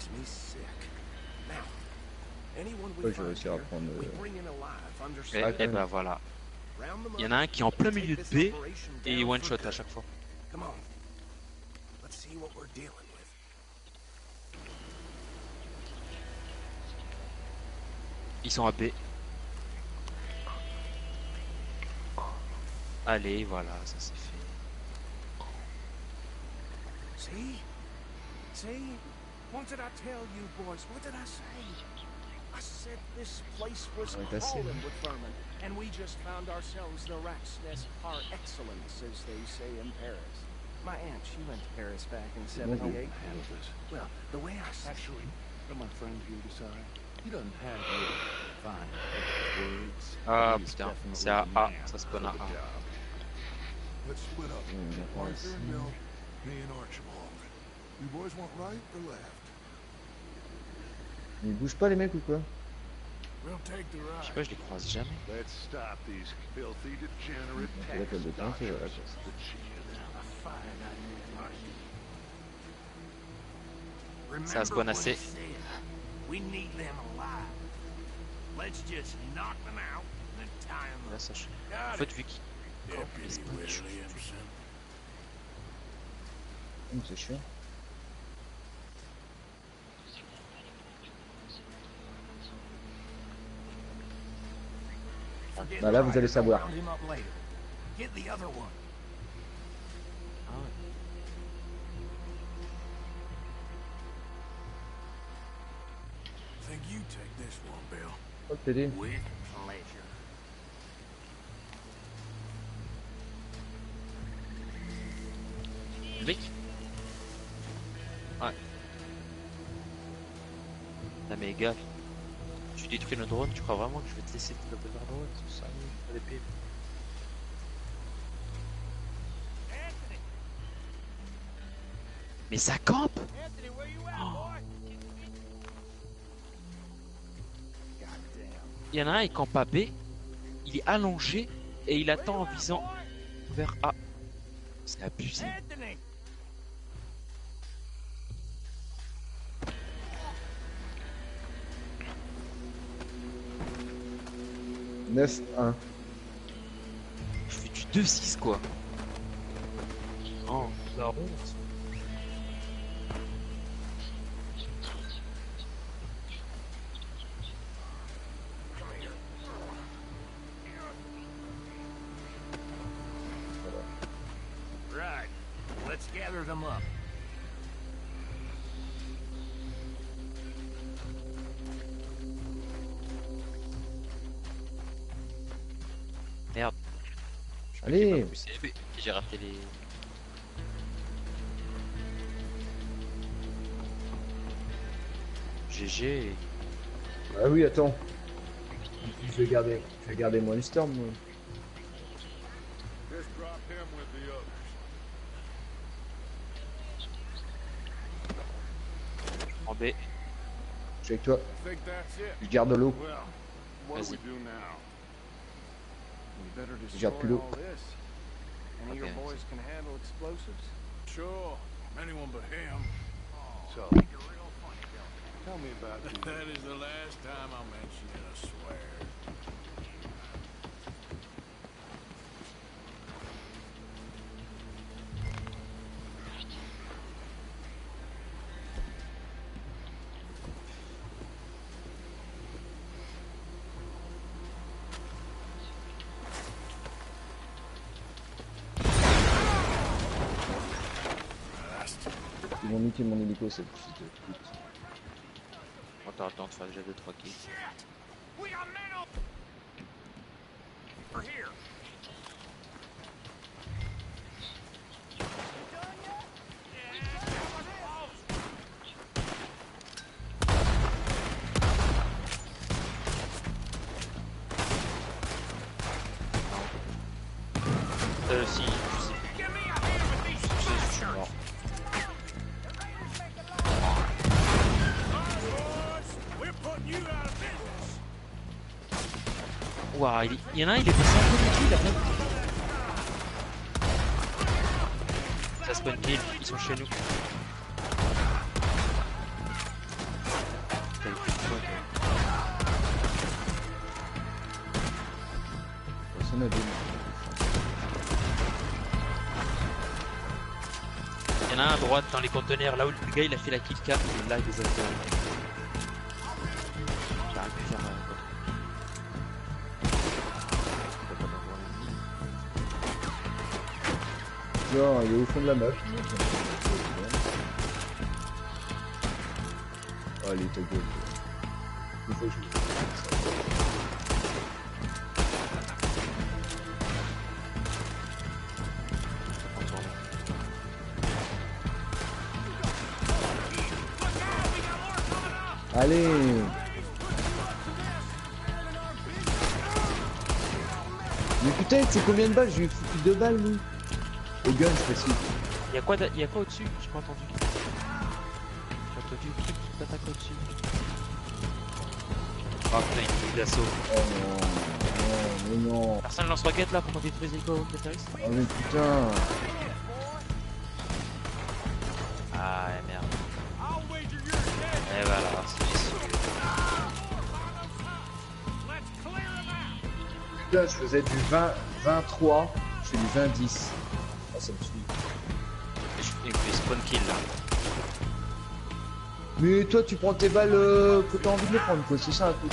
Speaker 2: je vais réussir à prendre.
Speaker 11: Et bah voilà. Il y en a un qui est en plein milieu de B et il one shot à chaque fois. Ils sont à B. Allez, voilà, ça c'est fait.
Speaker 6: See? See? What did I tell you, boys? What did I say? I said this place was crawling with vermin, and we just found ourselves the rat's nest par excellence, as they say in Paris. My aunt, she went to Paris back in '78. Well, the way I said
Speaker 1: actually, let my friend here decide. He doesn't have really fine words.
Speaker 11: Ah putain, c'est à A, ça spawn à A.
Speaker 1: Let's split up. Arthur, Bill, me and Archibald. You boys want right or left?
Speaker 2: Ils bougent pas les mecs ou quoi?
Speaker 11: Je sais pas, je les croise jamais.
Speaker 1: Let's stop these filthy, degenerate
Speaker 11: Ça spawn assez.
Speaker 6: We need them alive. Let's just knock them out and tie them
Speaker 11: Là, ça change. En fait, vu qu'il
Speaker 2: c'est chiant. Bah là, vous allez savoir.
Speaker 6: Get the other one.
Speaker 4: Think you take this one, Bill.
Speaker 2: Oh, PD.
Speaker 6: With pleasure.
Speaker 11: Vic. Ouais. Non mais gars, tu détruis le drone, tu crois vraiment que je vais te laisser te taper le drone? C'est ça, pas d'épée. Mais ça campe! Oh. Il y en a un, il campe à B, il est allongé et il attend en visant vers A. C'est abusé.
Speaker 2: 9-1.
Speaker 11: Je fais du 2-6 quoi. Oh, la honte.
Speaker 6: Right. Let's gather them up.
Speaker 11: Merde.
Speaker 2: Allez.
Speaker 11: J'ai raté les... GG.
Speaker 2: Ah oui, attends. Je vais garder moi le storm, moi.
Speaker 1: Just drop him with the others.
Speaker 11: En B.
Speaker 2: Je suis avec toi.
Speaker 1: Think that's it?
Speaker 2: Je garde l'eau.
Speaker 1: Well, what do we
Speaker 11: Vas-y.
Speaker 1: do now?
Speaker 6: We better
Speaker 2: Je garde plus
Speaker 6: destroy
Speaker 2: l'eau.
Speaker 6: all this. Any of your
Speaker 11: Okay.
Speaker 6: boys can handle explosives?
Speaker 4: Sure, anyone but him.
Speaker 6: So,
Speaker 4: Tell me about that is the last time I mention it, I swear.
Speaker 2: Ils vont niquer mon hélico, c'est fils de pute.
Speaker 11: Attends, attends, de faire déjà 2-3 kills.
Speaker 6: we're here.
Speaker 11: Si, je sais. Je suis mort. Ouah, il y en a un, il est passé un peu dessus, il a bien. Ça spawn kill, ils sont chez nous. Putain, il fait quoi, toi?
Speaker 2: Ça m'a donné.
Speaker 11: Il y en a un à droite dans les conteneurs, là où le gars il a fait la kill cam, et là il les a fait. J'arrive plus à faire quoi.
Speaker 2: Genre, il est au fond de la map. Oh, allez, ta gueule. Il faut jouer. Allez. Mais putain, c'est combien de balles? Je lui ai foutu 2 balles, lui. Au gun, je précise.
Speaker 11: Y'a quoi au-dessus? J'ai pas entendu. J'ai entendu le truc qui t'attaque au-dessus. Oh putain, il est d'assaut.
Speaker 2: Oh non, non, mais non.
Speaker 11: Personne lance roquette là pour qu'on détruise les terroristes?
Speaker 2: Oh mais putain.
Speaker 11: Ah merde. Et voilà, c'est déçu.
Speaker 2: Putain, je faisais du 23, je fais du 20-10. Ah, ça me suit.
Speaker 11: Il fait spawn kill là.
Speaker 2: Mais toi, tu prends tes balles que t'as envie de les prendre, quoi. C'est ça un truc.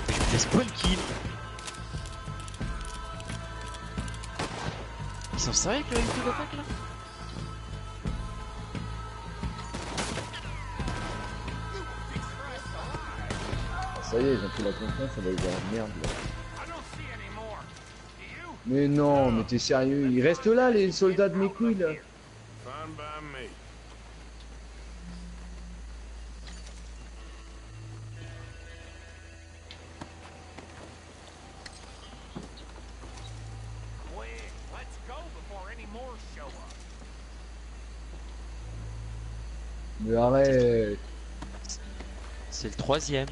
Speaker 11: Je fais spawn kill. Ils sont sérieux avec le coup d'attaque là?
Speaker 2: Ça y est, ils ont pris la confiance, ça va être la merde là. Mais non, mais t'es sérieux? Ils restent là, les soldats de mes couilles là.
Speaker 4: Fine by me.
Speaker 6: Quick, let's go before any more show up.
Speaker 2: Mais arrête.
Speaker 11: C'est le troisième.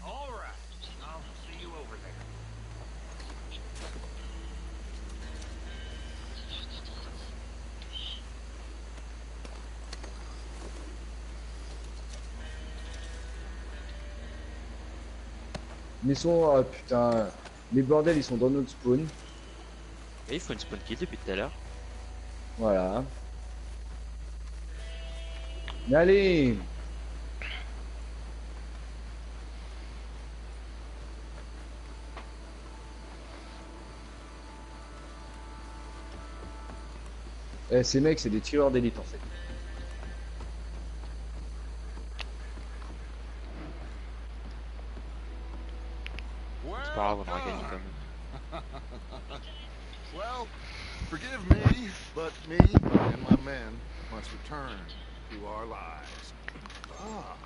Speaker 6: All
Speaker 2: Mais sont... Ah putain... Les bordels, ils sont dans notre spawn.
Speaker 11: Et il faut une spawn kill depuis tout à l'heure.
Speaker 2: Voilà. Mais allez! Eh, ces mecs, c'est des tireurs d'élite en fait.
Speaker 11: C'est pas grave, on aura gagné quand même.
Speaker 1: Well, forgive me, but me and my men must return to our lives. Ah,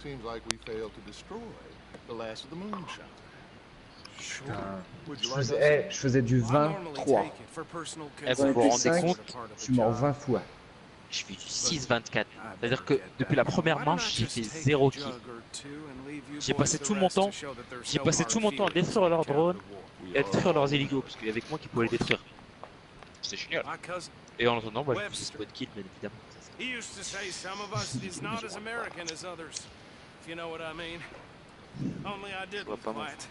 Speaker 1: seems like we failed to destroy the last of the moonshine.
Speaker 2: Je faisais du 23.
Speaker 11: Vous vous rendez compte?
Speaker 2: Je suis mort 20 fois.
Speaker 11: Je fais du 6-24. C'est-à-dire que depuis la première manche, j'ai fait 0 kill. J'ai passé tout mon temps à détruire leurs drones et à détruire leurs hélicos, parce qu'il y avait que moi qui pouvais les détruire. C'est génial. Et en attendant, bah, je fais spot kill, bien évidemment.
Speaker 6: He used to say some of us is not as American as others, if you know what I mean. Only I didn't quite.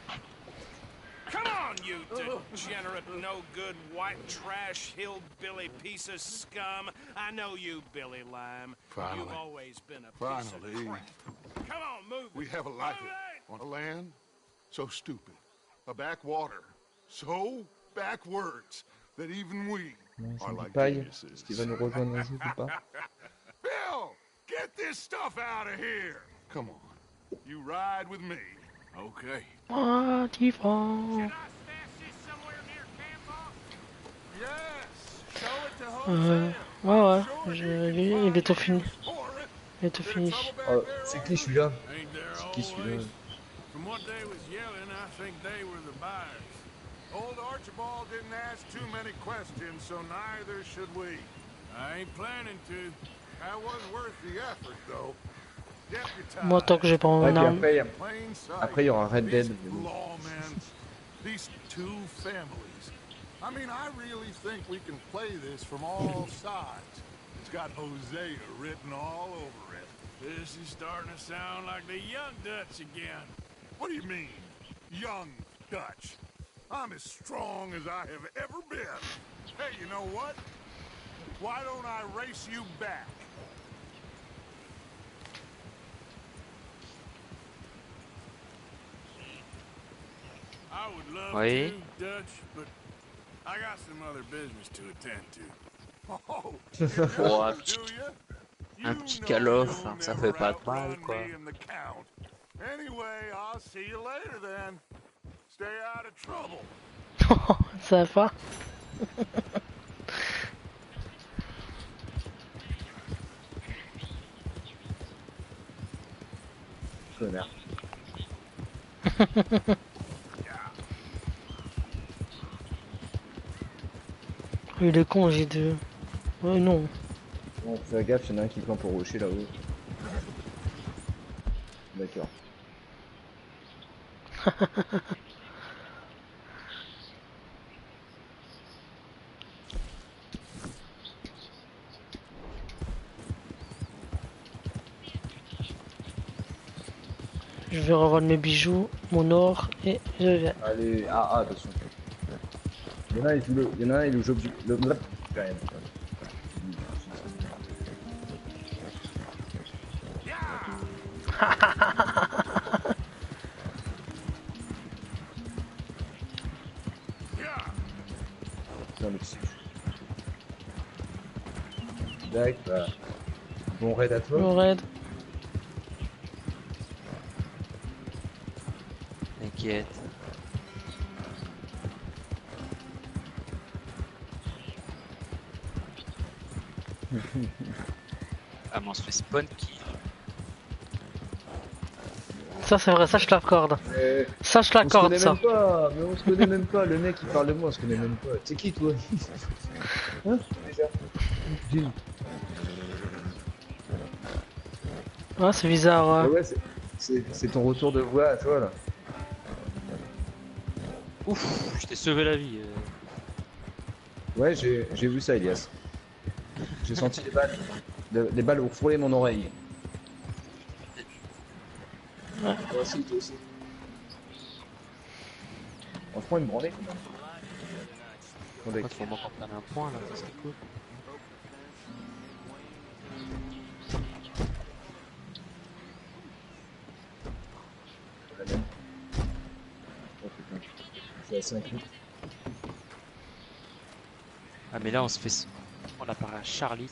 Speaker 6: Come on, you degenerate, no-good, white trash, hillbilly piece of scum. I know you, Billy Lime.
Speaker 1: Finally.
Speaker 6: You've always been a piece of crap. Come on, move it.
Speaker 1: We have a life on a land so stupid, a backwater so backwards that even we are like geniuses.
Speaker 2: Est-ce qu'il va nous rejoindre un jour ou pas?
Speaker 1: Bill, get this stuff out of here. Come on, you ride with me. Okay.
Speaker 5: Ah, tu vas. Ouais, il est tout fini. Il est tout fini.
Speaker 2: Oh, c'est qui celui-là? C'est qui celui-là?
Speaker 4: From what they was yelling, I think they were the buyers.
Speaker 1: Old Archibald didn't ask too many questions, so neither should we.
Speaker 4: I ain't planning to.
Speaker 1: That was worth the effort, though.
Speaker 5: Moi, tant que j'ai pas mon arme.
Speaker 2: Après, il y aura Red Dead.
Speaker 1: These two families. I mean, I really think we can play this from all sides. It's got Hosea written all over it.
Speaker 4: This is starting to sound like the young Dutch again.
Speaker 1: What do you mean, young Dutch? I'm as strong as I have ever been. Hey, you know what? Why don't I race you back?
Speaker 4: I would love to, Dutch, but I got some other business to attend to.
Speaker 11: Oh, un petit call-off, hein, ça fait pas de mal, quoi.
Speaker 1: Anyway, I'll see you later then. Stay out of trouble.
Speaker 5: Ça va.
Speaker 2: Connard.
Speaker 5: Il est con, j'ai deux. Ouais, non.
Speaker 2: Bon, fais gaffe, il y en a un qui campe pour rocher là-haut. D'accord.
Speaker 5: Je vais revendre mes bijoux, mon or et je viens.
Speaker 2: Allez, attention. Il y en a, il joue le quand même. D'accord. Bon raid à toi.
Speaker 5: Bon raid.
Speaker 11: T'inquiète. Ah mais on se fait spawn kill.
Speaker 5: Ça c'est vrai, ça je l'accorde. Ça je l'accorde, ça.
Speaker 2: Pas, mais on se connaît même pas, le mec il parle de moi, on se connaît même pas. C'est qui toi? Hein? Déjà Gilles.
Speaker 5: Ah c'est bizarre, ouais.
Speaker 2: Ouais, c'est ton retour de voix à toi là.
Speaker 11: Ouf, je t'ai sauvé la vie.
Speaker 2: Ouais, j'ai vu ça, Elias. J'ai senti les balles ont frôlé mon oreille.
Speaker 5: Ouais.
Speaker 2: Toi aussi, toi aussi. se prend une branlée quand même.
Speaker 11: Après, faut qu'on prenne un point là, ça serait cool.
Speaker 2: La même. Oh putain. C'est à 5 litres.
Speaker 11: Ah mais là on se fait... On a parlé à Charlie.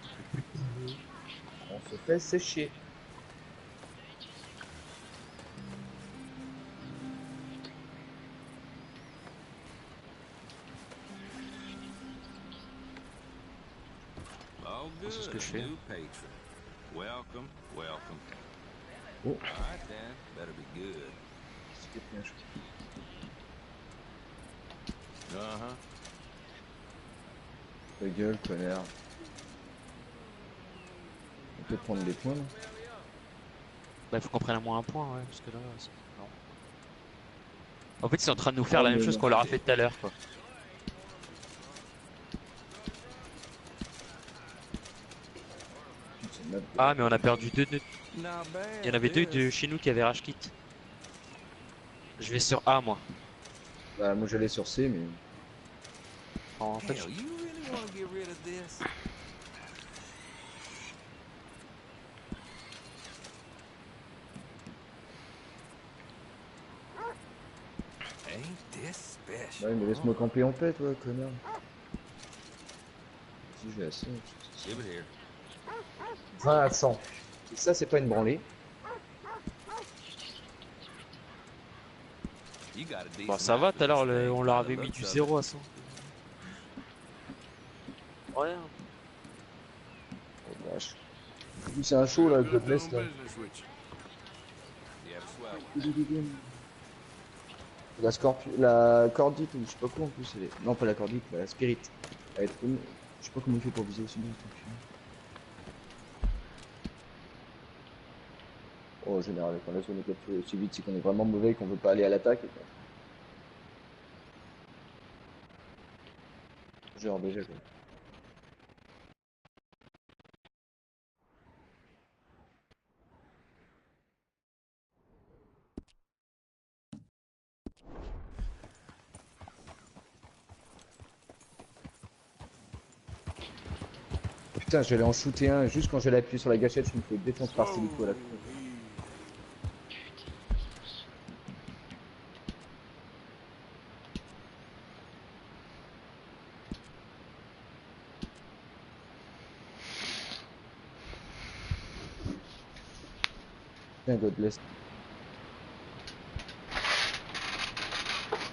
Speaker 2: On se fait sécher.
Speaker 11: C'est ce que je fais.
Speaker 8: Welcome, welcome.
Speaker 2: Oh.
Speaker 8: All right then, better be good. Uh-huh.
Speaker 2: Ta gueule, connard. On peut prendre des points là.
Speaker 11: Bah faut qu'on prenne au moins un point, ouais, parce que là, c'est... Non. En fait, ils sont en train de nous faire la même chose qu'on leur a fait tout à l'heure, quoi. Ah, mais on a perdu deux. Il y en avait deux de chez nous qui avaient rage kit. Je vais sur A, moi.
Speaker 2: Bah, moi j'allais sur C, mais.
Speaker 11: En fait,
Speaker 2: Ouais, mais laisse-moi camper en paix, toi, connard. Si j'ai assez. 20 à 100. Et ça, c'est pas une branlée.
Speaker 11: bon, ça va, tout à l'heure, on leur avait mis du 0 à 100. Ouais.
Speaker 2: Oh vache. C'est un show là, le God bless là. La cordite, ou je sais pas quoi en plus, elle est... Non, pas la cordite, la spirit. Elle est trop... Je sais pas comment il fait pour viser aussi bien. Oh, en général, quand la zone est capturée aussi vite, c'est qu'on est vraiment mauvais et qu'on veut pas aller à l'attaque. Genre déjà quoi. Putain, j'allais en shooter un, juste quand j'allais appuyer sur la gâchette, je me fais défoncer par Silico à la con. Putain, God bless.